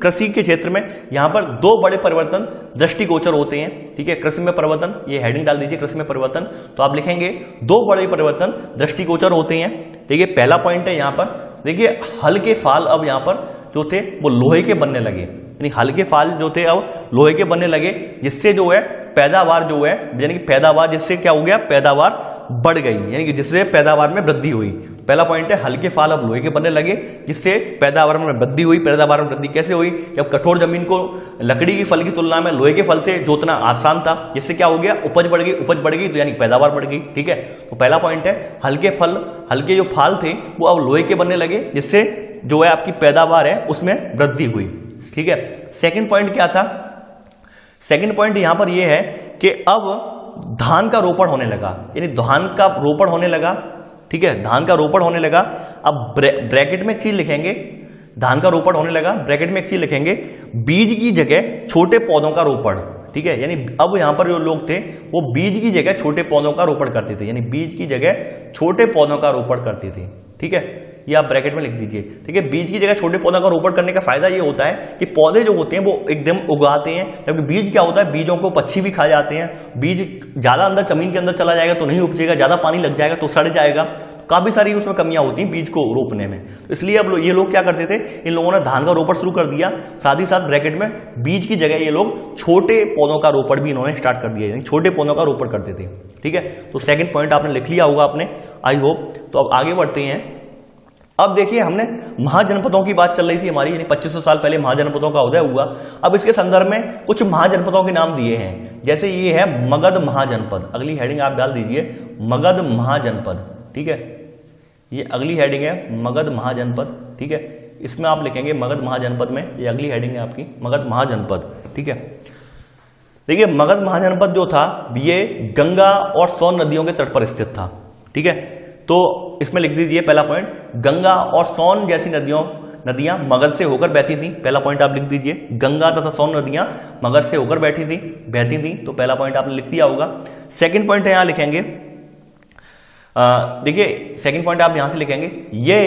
कृषि के क्षेत्र में यहाँ पर 2 बड़े परिवर्तन दृष्टिगोचर होते हैं। ठीक है, कृषि में परिवर्तन, ये हेडिंग डाल दीजिए, कृषि में परिवर्तन। तो आप लिखेंगे 2 बड़े परिवर्तन दृष्टिगोचर होते हैं। देखिए, पहला पॉइंट है यहाँ पर, देखिए हल के फाल अब यहाँ पर जो थे वो लोहे के बनने लगे, यानी हल के फाल जो थे अब लोहे के बनने लगे, जिससे जो है पैदावार जो है, यानी कि पैदावार, जिससे क्या हो गया, पैदावार बढ़ गई, यानी कि जिससे पैदावार में वृद्धि हुई। पहला पॉइंट है, हल्के फाल अब लोहे के बनने लगे, जिससे पैदावार में वृद्धि हुई। पैदावार में वृद्धि कैसे हुई? जब कठोर जमीन को लकड़ी के फल की तुलना में लोहे के फल से जोतना आसान था, जिससे क्या हो गया, उपज बढ़ गई, उपज बढ़ गई तो यानी पैदावार बढ़ गई। ठीक है, तो पहला पॉइंट है, हल्के जो फाल थे वो अब लोहे के बनने लगे, जिससे जो है आपकी पैदावार है उसमें वृद्धि हुई। ठीक है, सेकंड पॉइंट क्या था? सेकंड पॉइंट यहां पर यह है कि अब धान का रोपण होने लगा, यानी धान का रोपण होने लगा। ठीक है, धान का रोपण होने लगा। अब ब्रैकेट में एक चीज लिखेंगे, धान का रोपण होने लगा, ब्रैकेट में एक चीज लिखेंगे, बीज की जगह छोटे पौधों का रोपण। ठीक है, यानी अब यहां पर जो लोग थे वो बीज की जगह छोटे पौधों का रोपण करते थे, यानी बीज की जगह छोटे पौधों का रोपण करते थे। ठीक है, ये आप ब्रैकेट में लिख दीजिए। ठीक है, बीज की जगह छोटे पौधों का रोपण करने का फायदा ये होता है कि पौधे जो होते हैं वो एकदम उगाते हैं, जबकि बीज क्या होता है, बीजों को पक्षी भी खा जाते हैं। बीज ज्यादा अंदर जमीन के अंदर चला जाएगा तो नहीं उपजेगा, ज्यादा पानी लग जाएगा तो सड़ जाएगा, काफी सारी उसमें कमियां होती हैं बीज को रोपने में। इसलिए अब ये लोग क्या करते थे, इन लोगों ने धान का रोपण शुरू कर दिया, साथ ही साथ ब्रैकेट में बीज की जगह ये लोग छोटे पौधों का रोपण भी इन्होंने स्टार्ट कर दिया, यानी छोटे पौधों का रोपण करते थे। ठीक है, तो सेकंड पॉइंट आपने लिख लिया होगा आपने, आई होप। तो अब आगे बढ़ते हैं। अब देखिए, हमने महाजनपदों की बात चल रही थी हमारी, यानी 2500 साल पहले महाजनपदों का उदय हुआ। अब इसके संदर्भ में कुछ महाजनपदों के नाम दिए हैं, जैसे ये है मगध महाजनपद। अगली हेडिंग आप डाल दीजिए, मगध महाजनपद। ठीक है, ये अगली हेडिंग है, मगध महाजनपद। ठीक है, इसमें आप लिखेंगे मगध महाजनपद में, ये अगली हेडिंग है आपकी, मगध महाजनपद। ठीक है, देखिए मगध महाजनपद जो था ये गंगा और सोन नदियों के तट पर स्थित था। ठीक है, तो इसमें लिख दीजिए पहला पॉइंट, गंगा और सोन जैसी नदियां मगध से होकर बहती थी। पहला पॉइंट आप लिख दीजिए, गंगा तथा सोन नदियां मगध से होकर बहती थी। तो पहला पॉइंट आपने लिख दिया होगा। सेकंड पॉइंट यहां लिखेंगे, देखिए सेकंड पॉइंट आप यहां से लिखेंगे, ये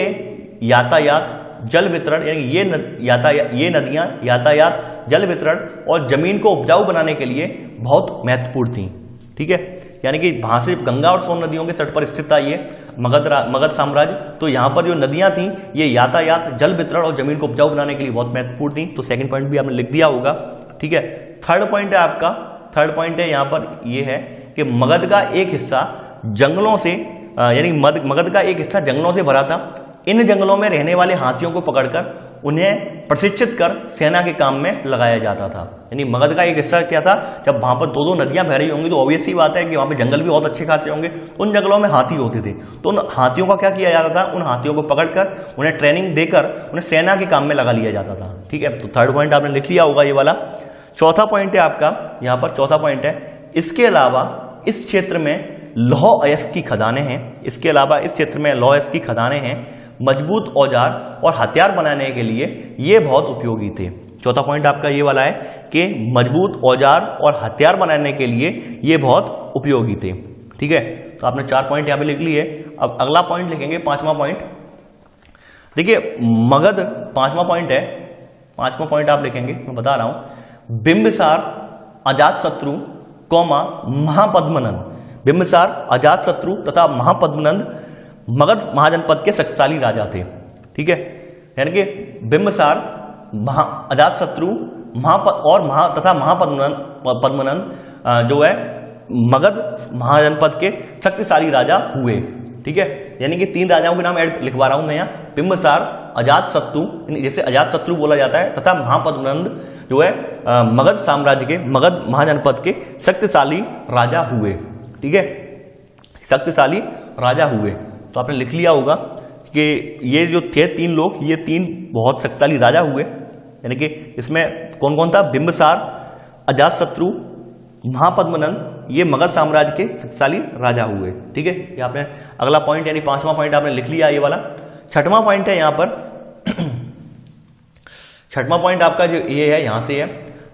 यातायात जल वितरण, यानी ये नदियां यातायात जल वितरण और जमीन को उपजाऊ बनाने के लिए बहुत महत्वपूर्ण थी। ठीक है, यानी कि वहां से गंगा और सोन नदियों के तट पर स्थित था ये मगध साम्राज्य। तो यहां पर जो नदियां थी ये यातायात जल वितरण और जमीन को उपजाऊ बनाने के लिए बहुत महत्वपूर्ण थी। तो सेकंड पॉइंट भी आपने लिख दिया होगा। ठीक है, थर्ड पॉइंट है आपका, थर्ड पॉइंट है यहां पर ये है कि मगध का एक हिस्सा जंगलों से, यानी मगध का एक हिस्सा जंगलों से भरा था। इन जंगलों में रहने वाले हाथियों को पकड़कर उन्हें प्रशिक्षित कर सेना के काम में लगाया जाता था। यानी मगध का एक हिस्सा क्या था, जब वहां पर 2-2 नदियां बह रही होंगी तो ऑब्वियस सी बात है कि वहां पे जंगल भी बहुत अच्छे खासे होंगे, तो उन जंगलों में हाथी होते थे। तो उन हाथियों का क्या किया जाता था, उन हाथियों को पकड़कर उन्हें ट्रेनिंग देकर उन्हें सेना के काम में लगा लिया जाता था। ठीक है, तो थर्ड पॉइंट आपने लिख लिया होगा ये वाला। चौथा पॉइंट है आपका यहाँ पर, चौथा पॉइंट है, इसके अलावा इस क्षेत्र में लौह अयस्क की खदानें हैं। इसके अलावा इस क्षेत्र में लौह अयस्क की खदानें हैं, मजबूत औजार और हथियार बनाने के लिए ये बहुत उपयोगी थे। चौथा पॉइंट आपका ये वाला है कि मजबूत औजार और हथियार बनाने के लिए ये बहुत उपयोगी थे। ठीक है, तो आपने 4 पॉइंट यहाँ पे लिख लिए। अब अगला पॉइंट लिखेंगे, 5वां पॉइंट। देखिए मगध 5वां पॉइंट है, 5वां पॉइंट आप लिखेंगे, मैं बता रहा हूं, बिंबिसार, अजातशत्रु, महापद्मनंद। बिंबिसार, अजातशत्रु तथा महापद्मनंद मगध महाजनपद के शक्तिशाली राजा थे। ठीक है, यानी कि बिंबिसार, अजातशत्रु, तथा महापद्मनंद जो है मगध महाजनपद के शक्तिशाली राजा हुए। ठीक है, यानी कि 3 राजाओं के नाम ऐड लिखवा रहा हूं मैं यहाँ, बिंबिसार, अजातशत्रु जैसे अजातशत्रु बोला जाता है, तथा महापद्मनंद जो है मगध साम्राज्य के, मगध महाजनपद के शक्तिशाली राजा हुए। ठीक है, शक्तिशाली राजा हुए। तो आपने लिख लिया होगा कि ये जो थे 3 लोग, ये 3 बहुत शक्तिशाली राजा हुए। यानी कि इसमें कौन कौन था? बिंबिसार, अजातशत्रु, महापद्मनंद, ये मगध साम्राज्य के शक्तिशाली राजा हुए। ठीक है, ये आपने अगला पॉइंट यानी 5वां पॉइंट आपने लिख लिया ये वाला। 6वां पॉइंट है यहाँ पर 6वां पॉइंट आपका जो ये है यहां से है,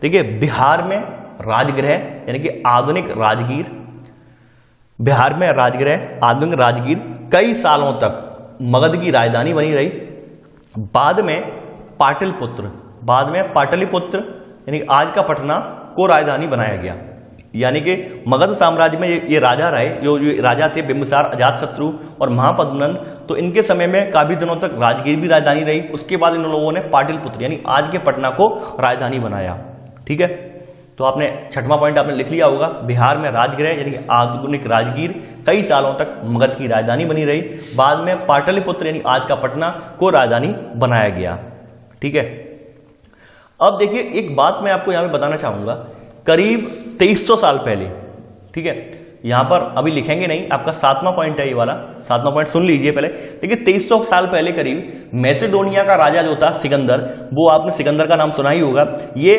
देखिए बिहार में राजगृह यानी कि आधुनिक राजगीर, बिहार में राजगृह आधुनिक राजगीर कई सालों तक मगध की राजधानी बनी रही। बाद में पाटलिपुत्र यानी आज का पटना को राजधानी बनाया गया। यानी कि मगध साम्राज्य में ये राजा रहे, जो राजा थे बिंबिसार, अजातशत्रु और महापद्मनंद, तो इनके समय में काफी दिनों तक राजगीर भी राजधानी रही। उसके बाद इन लोगों ने पाटलिपुत्र यानी आज के पटना को राजधानी बनाया। ठीक है, तो आपने 6वां पॉइंट आपने लिख लिया होगा, बिहार में राजगृह यानी आधुनिक राजगीर कई सालों तक मगध की राजधानी बनी रही। बाद में पाटलिपुत्र यानी आज का पटना को राजधानी बनाया गया। ठीक है, अब देखिए एक बात मैं आपको यहां पे बताना चाहूंगा, करीब 2300 साल पहले, ठीक है, यहां पर अभी लिखेंगे नहीं, आपका 7वां पॉइंट है ये वाला, 7वां पॉइंट सुन लीजिए पहले। देखिए 2300 साल पहले करीब मैसेडोनिया का राजा जो था सिकंदर, वो आपने सिकंदर का नाम सुना ही होगा, ये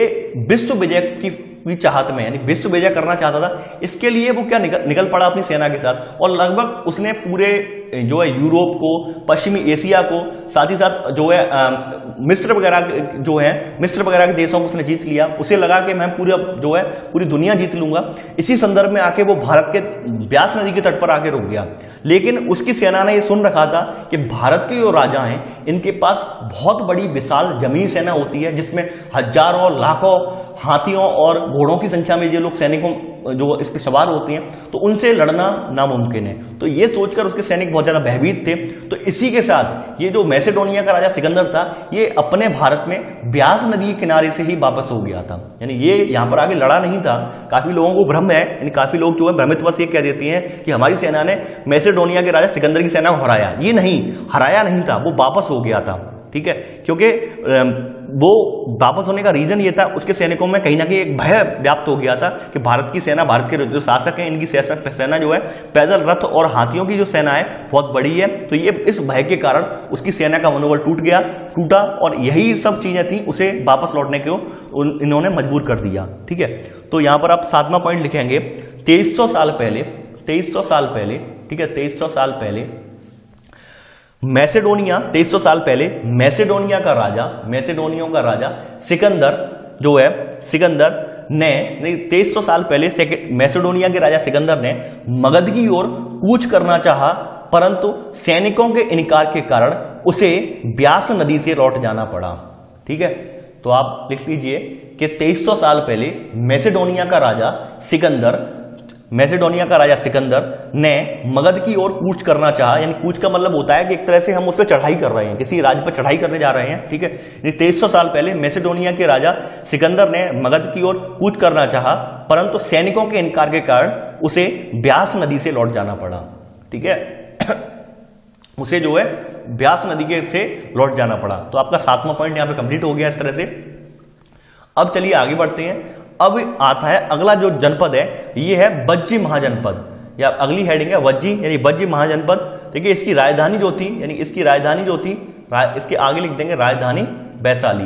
विश्व विजय की चाहत में यानी विश्व विजय करना चाहता था। इसके लिए वो क्या निकल पड़ा अपनी सेना के साथ, और लगभग उसने पूरे जो है यूरोप को, पश्चिमी एशिया को, साथ ही साथ जो है मिस्र वगैरह के देशों को उसने जीत लिया। उसे लगा कि मैं पूरी दुनिया जीत लूंगा। इसी संदर्भ में आके वो भारत के व्यास नदी के तट पर आके रुक गया। लेकिन उसकी सेना ने ये सुन रखा था कि भारत के जो राजा हैं इनके पास बहुत बड़ी विशाल जमीनी सेना होती है, जिसमें हजारों लाखों हाथियों और घोड़ों की संख्या में ये लोग सैनिकों जो इस पर सवार होती हैं, तो उनसे लड़ना नामुमकिन है। तो ये सोचकर उसके सैनिक बहुत ज्यादा भयभीत थे। तो इसी के साथ ये जो मैसेडोनिया का राजा सिकंदर था, ये अपने भारत में ब्यास नदी के किनारे से ही वापस हो गया था। यानी ये यहां पर आगे लड़ा नहीं था। काफी लोगों को भ्रम है, यानी काफी लोग जो है भ्रमितवश ये कह देती हैं कि हमारी सेना ने मैसेडोनिया के राजा सिकंदर की सेना को हराया। ये नहीं, हराया नहीं था, वो वापस हो गया था। ठीक है, क्योंकि वो वापस होने का रीजन ये था, उसके सैनिकों में कहीं ना कहीं एक भय व्याप्त हो गया था कि भारत की सेना, भारत के जो शासक हैं, इनकी सेना जो है पैदल, रथ और हाथियों की जो सेना है बहुत बड़ी है। तो ये इस भय के कारण उसकी सेना का मनोबल टूटा, और यही सब चीजें थी उसे वापस लौटने को इन्होंने मजबूर कर दिया। ठीक है, तो यहां पर आप 7वां पॉइंट लिखेंगे, 2300 साल पहले, ठीक है, 2300 साल पहले मैसेडोनिया, 2300 साल पहले मैसेडोनिया का राजा सिकंदर जो है, सिकंदर ने 2300 साल पहले मैसेडोनिया के राजा सिकंदर ने मगध की ओर कूच करना चाहा, परंतु सैनिकों के इनकार के कारण उसे ब्यास नदी से लौट जाना पड़ा। ठीक है, तो आप लिख लीजिए कि 2300 साल पहले मैसेडोनिया का राजा सिकंदर ने मगध की ओर कूच करना चाहा। यानी कूच का मतलब होता है कि एक तरह से हम उस पर चढ़ाई कर रहे हैं, किसी राज्य पर चढ़ाई करने जा रहे हैं। ठीक है, 2300 साल पहले मैसेडोनिया के राजा सिकंदर ने मगध की ओर कूच करना चाहा, परंतु सैनिकों के इनकार के कारण उसे ब्यास नदी से लौट जाना पड़ा। ठीक है, उसे जो है ब्यास नदी से लौट जाना पड़ा। तो आपका 7वां पॉइंट यहां पे कंप्लीट हो गया इस तरह से। अब चलिए आगे बढ़ते हैं। अब आता है अगला जो जनपद है, ये है बज्जी महाजनपद, या अगली हेडिंग है वज्जी यानी बज्जी महाजनपद। देखिए इसकी राजधानी जो थी, इसके आगे लिख देंगे राजधानी वैशाली,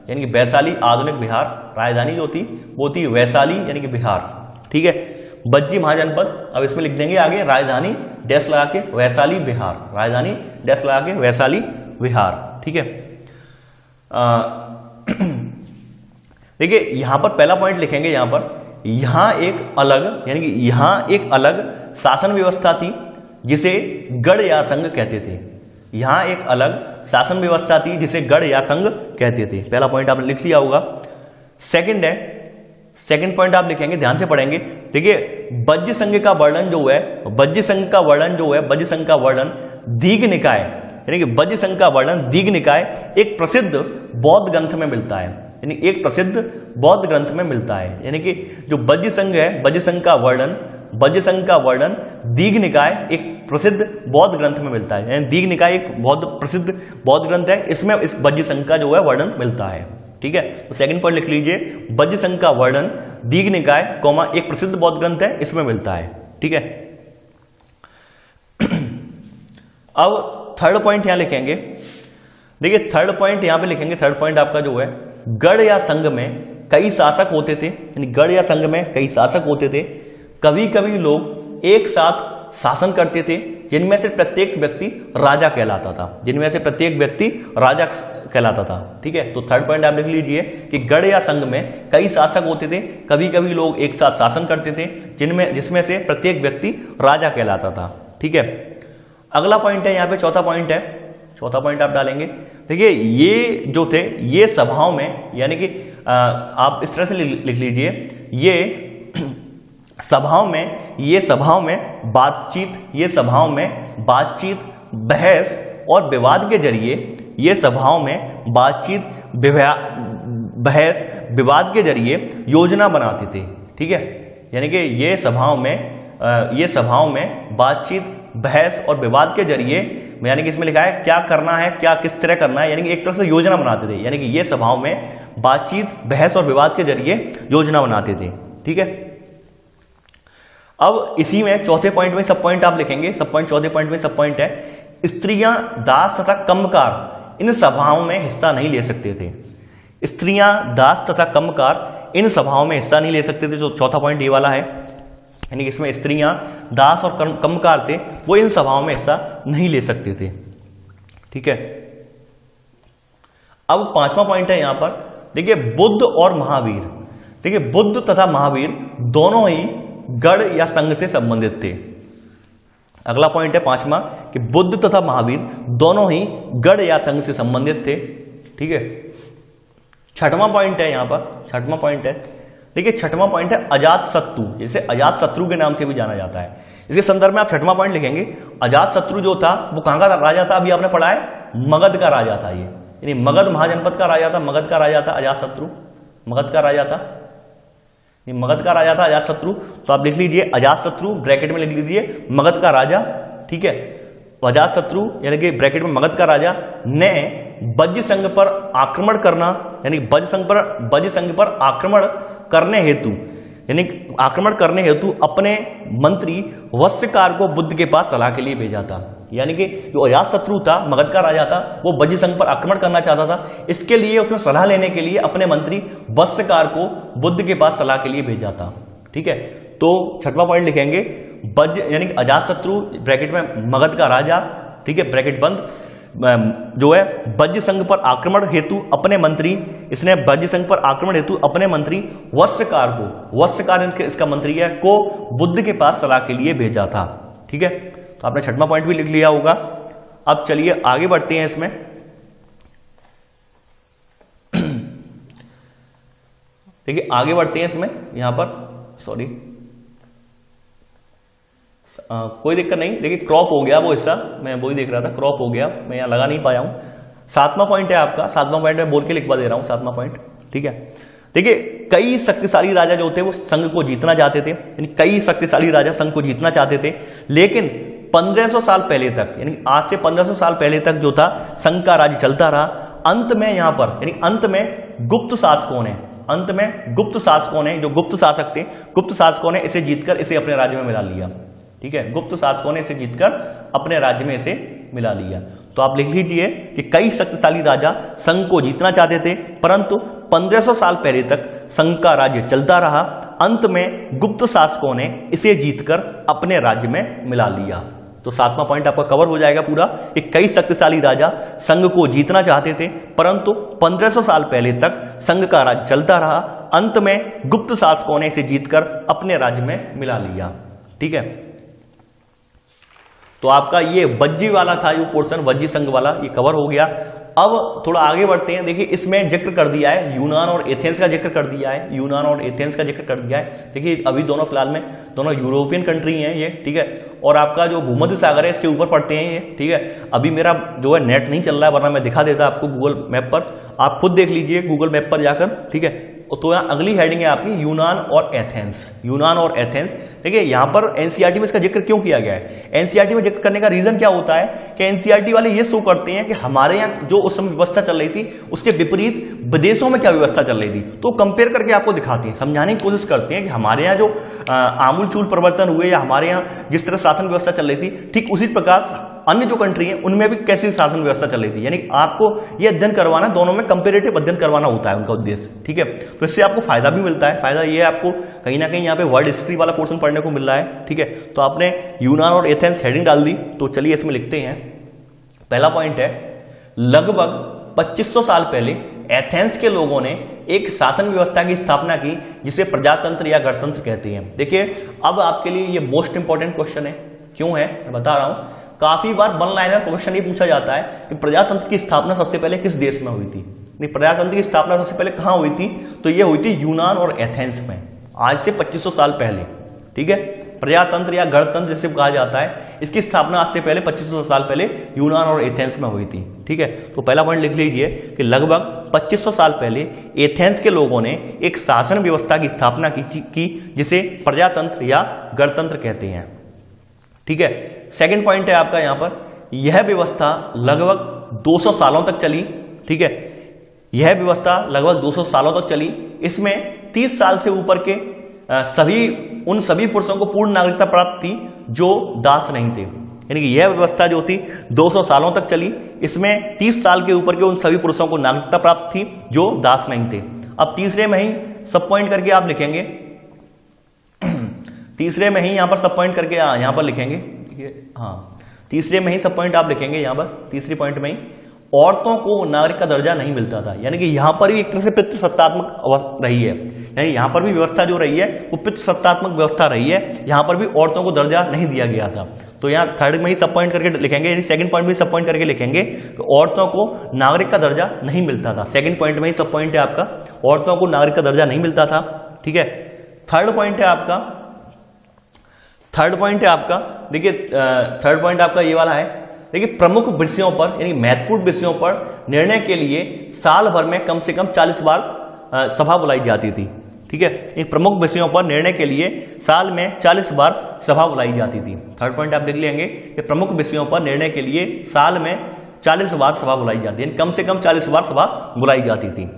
यानी कि वैशाली आधुनिक बिहार। राजधानी जो थी वो थी वैशाली यानी कि बिहार। ठीक है, बज्जी महाजनपद। अब इसमें लिख देंगे आगे राजधानी डैश लगा के वैशाली बिहार, राजधानी डैश लगा के वैशाली बिहार। ठीक है, देखिए यहां पर पहला पॉइंट लिखेंगे, यहां एक अलग शासन व्यवस्था थी जिसे गढ़ या संघ कहते थे। यहां एक अलग शासन व्यवस्था थी जिसे गढ़ या संघ कहते थे। पहला पॉइंट आपने लिख लिया होगा। सेकंड पॉइंट आप लिखेंगे, ध्यान से पढ़ेंगे। देखिए बज्जी संघ का वर्णन दीघ निकाय यानी कि वज्र संघ का वर्णन दीघ निकाय एक प्रसिद्ध बौद्ध ग्रंथ में मिलता है, यानी एक प्रसिद्ध बौद्ध ग्रंथ में मिलता है। यानी कि जो वज्र संघ है, वज्र संघ का वर्णन दीघ निकाय एक प्रसिद्ध बौद्ध ग्रंथ में मिलता है। यानी दीघ निकाय एक बहुत प्रसिद्ध बौद्ध ग्रंथ है, इसमें इस वज्र संघ का जो है वर्णन मिलता है। ठीक है, तो सेकंड पॉइंट लिख लीजिए, वज्र संघ का वर्णन दीघ निकाय कौमा एक प्रसिद्ध बौद्ध ग्रंथ है, इसमें मिलता है। ठीक है, अब थर्ड पॉइंट यहां लिखेंगे। देखिए थर्ड पॉइंट यहां पे लिखेंगे, थर्ड पॉइंट आपका जो है, गढ़ या संघ में कई शासक होते थे, यानी गढ़ या संघ में कई शासक होते थे। कभी कभी लोग एक साथ शासन करते थे, जिनमें से प्रत्येक व्यक्ति राजा कहलाता था। ठीक है, तो थर्ड पॉइंट आप लिख लीजिए कि गढ़ या संघ में कई शासक होते थे, कभी कभी लोग एक साथ शासन करते थे, जिसमें से प्रत्येक व्यक्ति राजा कहलाता था। ठीक है, अगला पॉइंट है यहाँ पे, चौथा पॉइंट आप डालेंगे। देखिए ये जो थे, ये सभाओं में, यानी कि आप इस तरह से लिख लीजिए, ये सभाओं में बातचीत, बहस और विवाद के जरिए, योजना बनाते थे। ठीक है, यानी कि ये सभाओं में बातचीत, बहस और विवाद के जरिए, यानी कि इसमें लिखा है क्या करना है, क्या किस तरह करना है, यानी कि एक तरह से योजना बनाते थे। यानी कि ये सभाओं में बातचीत, बहस और विवाद के जरिए योजना बनाते थे। ठीक है, अब इसी में चौथे पॉइंट में सब पॉइंट आप लिखेंगे, चौथे पॉइंट में सब पॉइंट है, स्त्रियां, दास तथा कम्मकार इन सभाओं में हिस्सा नहीं ले सकते थे। स्त्रियां, दास तथा कम्मकार इन सभाओं में हिस्सा नहीं ले सकते थे, जो चौथा पॉइंट ये वाला है। यानी कि इसमें स्त्रियां, दास और कम्मकार थे, वो इन सभाओं में हिस्सा नहीं ले सकते थे। ठीक है, अब पांचवा पॉइंट है यहां पर, देखिए बुद्ध और महावीर। देखिए बुद्ध तथा महावीर दोनों ही गढ़ या संघ से संबंधित थे। अगला पॉइंट है पांचवा कि बुद्ध तथा महावीर दोनों ही गढ़ या संघ से संबंधित थे। ठीक है, छठवां पॉइंट है यहां पर, छठवां पॉइंट है, देखिए छठवां पॉइंट है अजात शत्रु, जिसे अजात शत्रु के नाम से भी जाना जाता है। इसके संदर्भ में आप छठवां पॉइंट लिखेंगे, अजात शत्रु जो था वो कहां का राजा था, अभी आपने पढ़ा है, मगध का राजा था ये, यानी मगध महाजनपद का राजा था, मगध का राजा था अजात शत्रु, मगध का राजा था, ये मगध का राजा था अजात शत्रु। तो आप लिख लीजिए अजात शत्रु, ब्रैकेट में लिख लीजिए मगध का राजा। ठीक है, अजात शत्रु यानी कि ब्रैकेट में मगध का राजा ने वज्र संघ पर आक्रमण करना, यानी वज्र संघ पर आक्रमण करने हेतु अपने मंत्री वत्स्यकार को बुद्ध के पास सलाह के लिए भेजा था। यानी कि जो अजात शत्रु था, मगध का राजा था, वो वज्र संघ पर आक्रमण करना चाहता था, इसके लिए उसने सलाह लेने के लिए अपने मंत्री वत्स्यकार को बुद्ध के पास सलाह के लिए भेजा था। ठीक है, तो छठवां पॉइंट लिखेंगे, वज्र यानी कि अजात शत्रु ब्रैकेट में मगध का राजा, ठीक है ब्रैकेट बंद, जो है वज्र संघ पर आक्रमण हेतु अपने मंत्री, इसने वज्र संघ पर आक्रमण हेतु अपने मंत्री वत्स्यकार इसका मंत्री है, को बुद्ध के पास सलाह के लिए भेजा था। ठीक है, तो आपने छठवां पॉइंट भी लिख लिया होगा। अब चलिए आगे बढ़ते हैं इसमें। देखिए आगे बढ़ते हैं इसमें, यहां पर सॉरी कोई दिक्कत नहीं, देखिए क्रॉप हो गया वो हिस्सा, मैं वही देख रहा था, क्रॉप हो गया, मैं यहां लगा नहीं पाया हूं। सातवां पॉइंट है आपका, सातवां पॉइंट मैं बोल के लिखवा दे रहा हूं, सातवां पॉइंट। ठीक है, देखिए कई शक्तिशाली राजा जो थे वो संघ को जीतना चाहते थे, यानी कई शक्तिशाली राजा संघ को जीतना चाहते थे, लेकिन 1500 साल पहले तक, यानी आज से 1500 साल पहले तक जो था संघ का राज्य चलता रहा। अंत में यहां पर यानी अंत में गुप्त शासकों ने, जो गुप्त शासक थे, गुप्त शासकों ने इसे जीतकर इसे अपने राज्य में मिला लिया। ठीक है, गुप्त शासकों ने इसे जीतकर अपने राज्य में इसे मिला लिया। तो आप लिख लीजिए कि कई शक्तिशाली राजा संघ को जीतना चाहते थे, परंतु 1500 साल पहले तक संघ का राज्य चलता रहा। अंत में गुप्त शासकों ने इसे जीतकर अपने राज्य में मिला लिया। तो सातवां पॉइंट आपका कवर हो जाएगा पूरा कि कई शक्तिशाली राजा संघ को जीतना चाहते थे, परंतु 1500 साल पहले तक संघ का राज्य चलता रहा। अंत में गुप्त शासकों ने इसे जीतकर अपने राज्य में मिला लिया। ठीक है, तो आपका ये वज्जी वाला था जो पोर्शन, वज्जी संघ वाला, ये कवर हो गया। अब थोड़ा आगे बढ़ते हैं। देखिए इसमें जिक्र कर दिया है यूनान और एथेंस का जिक्र कर दिया है, यूनान और एथेंस का जिक्र कर दिया है। देखिए अभी दोनों फिलहाल में दोनों यूरोपियन कंट्री हैं ये, ठीक है, और आपका जो भूमध्य सागर है इसके ऊपर पड़ते हैं ये, ठीक है। अभी मेरा जो है नेट नहीं चल रहा है, वरना मैं दिखा देता आपको गूगल मैप पर, आप खुद देख लीजिए गूगल मैप पर जाकर, ठीक है। तो यहाँ अगली हेडिंग है आपकी यूनान और एथेंस, यूनान और एथेंस। देखिए यहाँ पर एनसीईआरटी में इसका जिक्र क्यों किया गया है, एनसीईआरटी में जिक्र करने का रीजन क्या होता है कि एनसीईआरटी वाले ये शो करते हैं कि हमारे यहाँ जो उस समय व्यवस्था चल रही थी उसके विपरीत विदेशों में क्या व्यवस्था चल रही थी, तो कंपेयर करके आपको दिखाते हैं, समझाने की कोशिश करते हैं कि हमारे यहाँ जो आमूल चूल परिवर्तन हुए या हमारे यहाँ जिस तरह शासन व्यवस्था चल रही थी, ठीक उसी प्रकार अन्य जो कंट्री है उनमें भी कैसी शासन व्यवस्था चल रही थी। यानी आपको ये अध्ययन करवाना, दोनों में कंपेरेटिव अध्ययन करवाना होता है उनका उद्देश्य, ठीक है। तो इससे आपको फायदा भी मिलता है। फायदा ये आपको कहीं ना कहीं यहाँ पे वर्ल्ड हिस्ट्री वाला पोर्शन पढ़ने को मिल रहा है, ठीक है। तो आपने यूनान और एथेंस हेडिंग डाल दी, तो चलिए इसमें लिखते हैं। पहला पॉइंट है, लगभग 2500 साल पहले एथेंस के लोगों ने एक शासन व्यवस्था की स्थापना की जिसे प्रजातंत्र या गणतंत्र कहते हैं। देखिए अब आपके लिए ये मोस्ट इंपॉर्टेंट क्वेश्चन है। क्यों है मैं बता रहा हूं। काफी बार वन लाइनर क्वेश्चन ये पूछा जाता है कि प्रजातंत्र की स्थापना सबसे पहले किस देश में हुई थी, नहीं प्रजातंत्र की स्थापना सबसे पहले कहां हुई थी, तो ये हुई थी यूनान और एथेंस में, आज से 2500 साल पहले, ठीक है। प्रजातंत्र या गणतंत्र जिसे कहा जाता है, इसकी स्थापना आज से पहले 2500 साल पहले यूनान और एथेंस में हुई थी, ठीक है। तो पहला पॉइंट लिख लीजिए कि लगभग 2500 साल पहले एथेंस के लोगों ने एक शासन व्यवस्था की स्थापना की जिसे प्रजातंत्र या गणतंत्र कहते हैं, ठीक है। सेकंड पॉइंट है आपका यहां पर, यह व्यवस्था लगभग 200 सालों तक चली, ठीक है। यह व्यवस्था लगभग 200 सालों तक चली। इसमें 30 साल से ऊपर के उन सभी पुरुषों को पूर्ण नागरिकता प्राप्त थी जो दास नहीं थे। यानी कि यह व्यवस्था जो थी 200 सालों तक चली। इसमें 30 साल के ऊपर के उन सभी पुरुषों को नागरिकता प्राप्त थी जो दास नहीं थे। अब तीसरे में ही सब पॉइंट करके आप लिखेंगे, तीसरे में ही यहां पर सब पॉइंट करके यहां पर लिखेंगे, हाँ तीसरे में ही सब पॉइंट आप लिखेंगे यहां पर, तीसरी पॉइंट में ही औरतों को नागरिक का दर्जा नहीं मिलता था। यानी कि यहां पर भी एक तरह से पितृसत्तात्मक रही है, यानी यहां पर भी व्यवस्था जो रही है वो पितृसत्तात्मक व्यवस्था रही है। यहां पर भी औरतों को दर्जा नहीं दिया गया था। तो यहां थर्ड में ही सब पॉइंट करके लिखेंगे, यानी सेकंड पॉइंट में सब पॉइंट करके लिखेंगे कि औरतों को नागरिक का दर्जा नहीं मिलता था। सेकंड पॉइंट में ही सब पॉइंट है आपका, औरतों को नागरिक का दर्जा नहीं मिलता था, ठीक है। थर्ड पॉइंट है आपका, देखिए थर्ड पॉइंट आपका ये वाला है। देखिए प्रमुख विषयों पर यानी महत्वपूर्ण विषयों पर निर्णय के लिए साल भर में कम से कम 40 बार सभा बुलाई जाती थी, ठीक है। इन प्रमुख विषयों पर निर्णय के लिए साल में 40 बार सभा बुलाई जाती थी। थर्ड पॉइंट आप देख लेंगे कि प्रमुख विषयों पर निर्णय के लिए साल में 40 बार सभा बुलाई जाती है, कम से कम 40 बार सभा बुलाई जाती थी।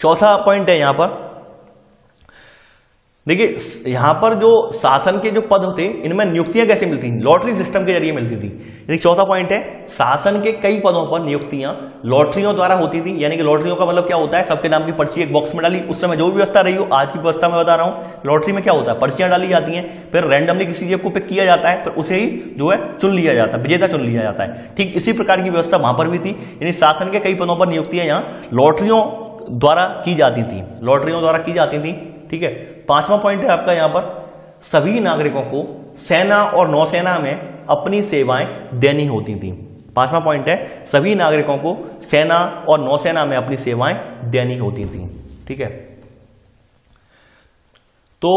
चौथा पॉइंट है यहां पर, देखिए यहां पर जो शासन के जो पद होते इनमें नियुक्तियां कैसे मिलती थी, लॉटरी सिस्टम के जरिए मिलती थी। यानी चौथा पॉइंट है, शासन के कई पदों पर नियुक्तियां लॉटरियों द्वारा होती थी। यानी कि लॉटरियों का मतलब क्या होता है, सबके नाम की पर्ची एक बॉक्स में डाली, उस समय जो भी व्यवस्था रही हो, आज की व्यवस्था में बता रहा हूं, लॉटरी में क्या होता है पर्चियां डाली जाती हैं, फिर रैंडमली किसी चीज को पिक किया जाता है, फिर उसे ही जो है चुन लिया जाता है, विजेता चुन लिया जाता है। ठीक इसी प्रकार की व्यवस्था वहां पर भी थी। यानी शासन के कई पदों पर नियुक्तियां यहाँ लॉटरियों द्वारा की जाती थी, लॉटरियों द्वारा की जाती थी, ठीक है। पांचवा पॉइंट है आपका यहां पर, सभी नागरिकों को सेना और नौसेना में अपनी सेवाएं देनी होती थी। पांचवा पॉइंट है, सभी नागरिकों को सेना और नौसेना में अपनी सेवाएं देनी होती थी, ठीक है। तो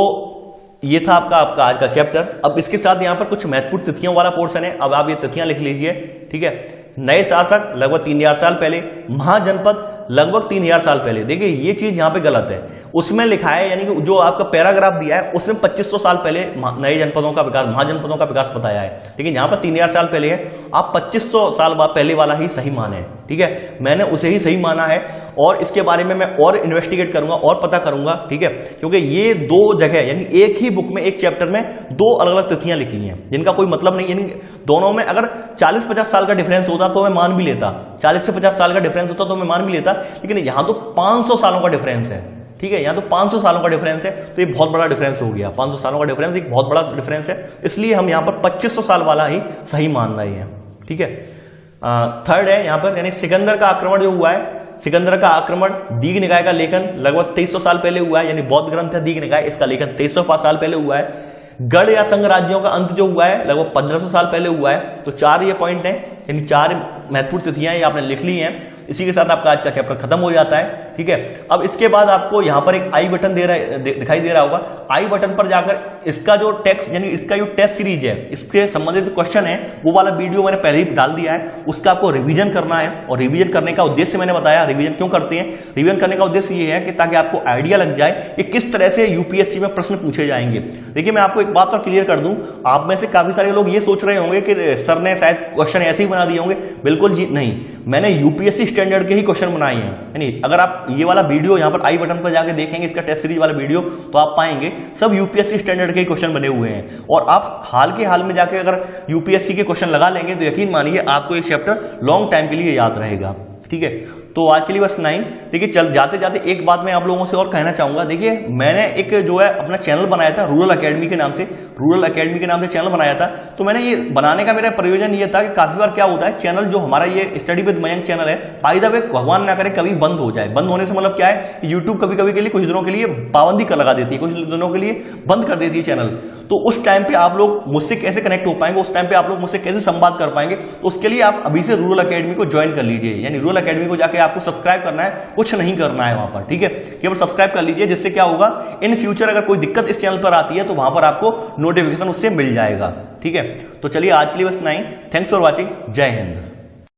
ये था आपका आज का चैप्टर। अब इसके साथ यहां पर कुछ महत्वपूर्ण तिथियों वाला पोर्शन है, अब आप ये तिथियां लिख लीजिए, ठीक है। नए शासक लगभग 3000 साल पहले, महाजनपद लगभग 3000 साल पहले। देखिए ये चीज यहां पे गलत है, उसमें लिखा है यानी कि जो आपका पैराग्राफ दिया है उसमें 2500 साल पहले नए जनपदों का विकास, महाजनपदों का विकास बताया है, लेकिन यहां पर 3000 साल पहले है। आप 2500 साल पहले वाला ही सही माने, ठीक है, मैंने उसे ही सही माना है और इसके बारे में मैं और इन्वेस्टिगेट करूंगा और पता करूंगा, ठीक है, क्योंकि ये दो जगह यानी एक ही बुक में एक चैप्टर में दो अलग अलग तिथियां लिखी हैं जिनका कोई मतलब नहीं। यानी दोनों में अगर 40-50 साल का डिफरेंस होता तो मैं मान भी लेता, 40 से 50 साल का डिफरेंस होता तो मैं मान भी लेता, लेकिन यहां तो 500 सालों का डिफरेंस है, ठीक है, यहां तो 500 सालों का डिफरेंस है, तो ये बहुत बड़ा डिफरेंस हो गया। 500 सालों का डिफरेंस एक बहुत बड़ा डिफरेंस है, इसलिए हम यहां पर 2500 साल वाला ही सही मान रहे हैं, ठीक है। थर्ड है यहां पर, यानी सिकंदर का आक्रमण जो हुआ है, सिकंदर का आक्रमण दीघ निकाय का लेखन लगभग 2300 साल पहले हुआ है, यानी बौद्ध ग्रंथ है दीघ निकाय, इसका लेखन 2300 साल पहले हुआ है। गढ़ या संघ राज्यों का अंत जो हुआ है लगभग 1500 साल पहले हुआ है। तो 4 ये पॉइंट हैं, यानी 4 महत्वपूर्ण तिथियां ये आपने लिख ली हैं। इसी के साथ आपका आज का चैप्टर खत्म हो जाता है, ठीक है। अब इसके बाद आपको यहां पर एक आई बटन दिखाई दे रहा होगा। आई बटन पर जाकर इसका जो टेक्स्ट यानी इसका जो टेस्ट सीरीज है, इसके संबंधित क्वेश्चन है, वो वाला वीडियो मैंने पहले ही डाल दिया है। उसका आपको रिवीजन करना है, और रिवीजन करने का उद्देश्य मैंने बताया। रिवीजन क्यों करते हैं? रिवीजन करने का उद्देश्य ये है कि ताकि आपको आइडिया लग जाए कि किस तरह से यूपीएससी में प्रश्न पूछे जाएंगे। देखिए, मैं आपको एक बात और क्लियर कर दूं, आप में से काफी सारे लोग ये सोच रहे होंगे कि सर ने शायद क्वेश्चन ऐसे ही बना दिए होंगे। बिल्कुल जी नहीं, मैंने यूपीएससी स्टैंडर्ड के ही क्वेश्चन बनाए हैं। यानी अगर आप ये वाला वीडियो यहां पर आई बटन पर जाके देखेंगे, इसका टेस्ट सीरीज वाला वीडियो, तो आप पाएंगे सब यूपीएससी स्टैंडर्ड के क्वेश्चन बने हुए हैं। और आप हाल के हाल में जाके अगर यूपीएससी के क्वेश्चन लगा लेंगे तो यकीन मानिए आपको ये चैप्टर लॉन्ग टाइम के लिए याद रहेगा, ठीक है। तो आज के लिए बस 9। देखिए, चल जाते जाते एक बात मैं आप लोगों से और कहना चाहूंगा। देखिए, मैंने एक जो है अपना चैनल बनाया था रूरल एकेडमी के नाम से, रूरल एकेडमी के नाम से चैनल बनाया था। तो मैंने ये बनाने का मेरा प्रयोजन ये था कि काफी बार क्या होता है, चैनल जो हमारा ये स्टडी विद मयंक चैनल है, बाय द वे भगवान ना करे कभी बंद हो जाए। बंद होने से मतलब क्या है, यूट्यूब कभी कभी के लिए कुछ दिनों के लिए पाबंदी कर लगा देती है, कुछ दिनों के लिए बंद कर देती है चैनल। तो उस टाइम पे आप लोग मुझसे कैसे कनेक्ट हो पाएंगे, उस टाइम पे आप लोग मुझसे कैसे संवाद कर पाएंगे, तो उसके लिए आप अभी से रूरल एकेडमी को ज्वाइन कर लीजिए। यानी रूरल एकेडमी को जाके आपको सब्सक्राइब करना है, कुछ नहीं करना है वहां पर, ठीक है। केवल सब्सक्राइब कर लीजिए, जिससे क्या होगा, इन फ्यूचर अगर कोई दिक्कत इस चैनल पर आती है तो वहां पर आपको नोटिफिकेशन उससे मिल जाएगा, ठीक है। तो चलिए आज के लिए बस 9। Thanks for watching. जय हिंद।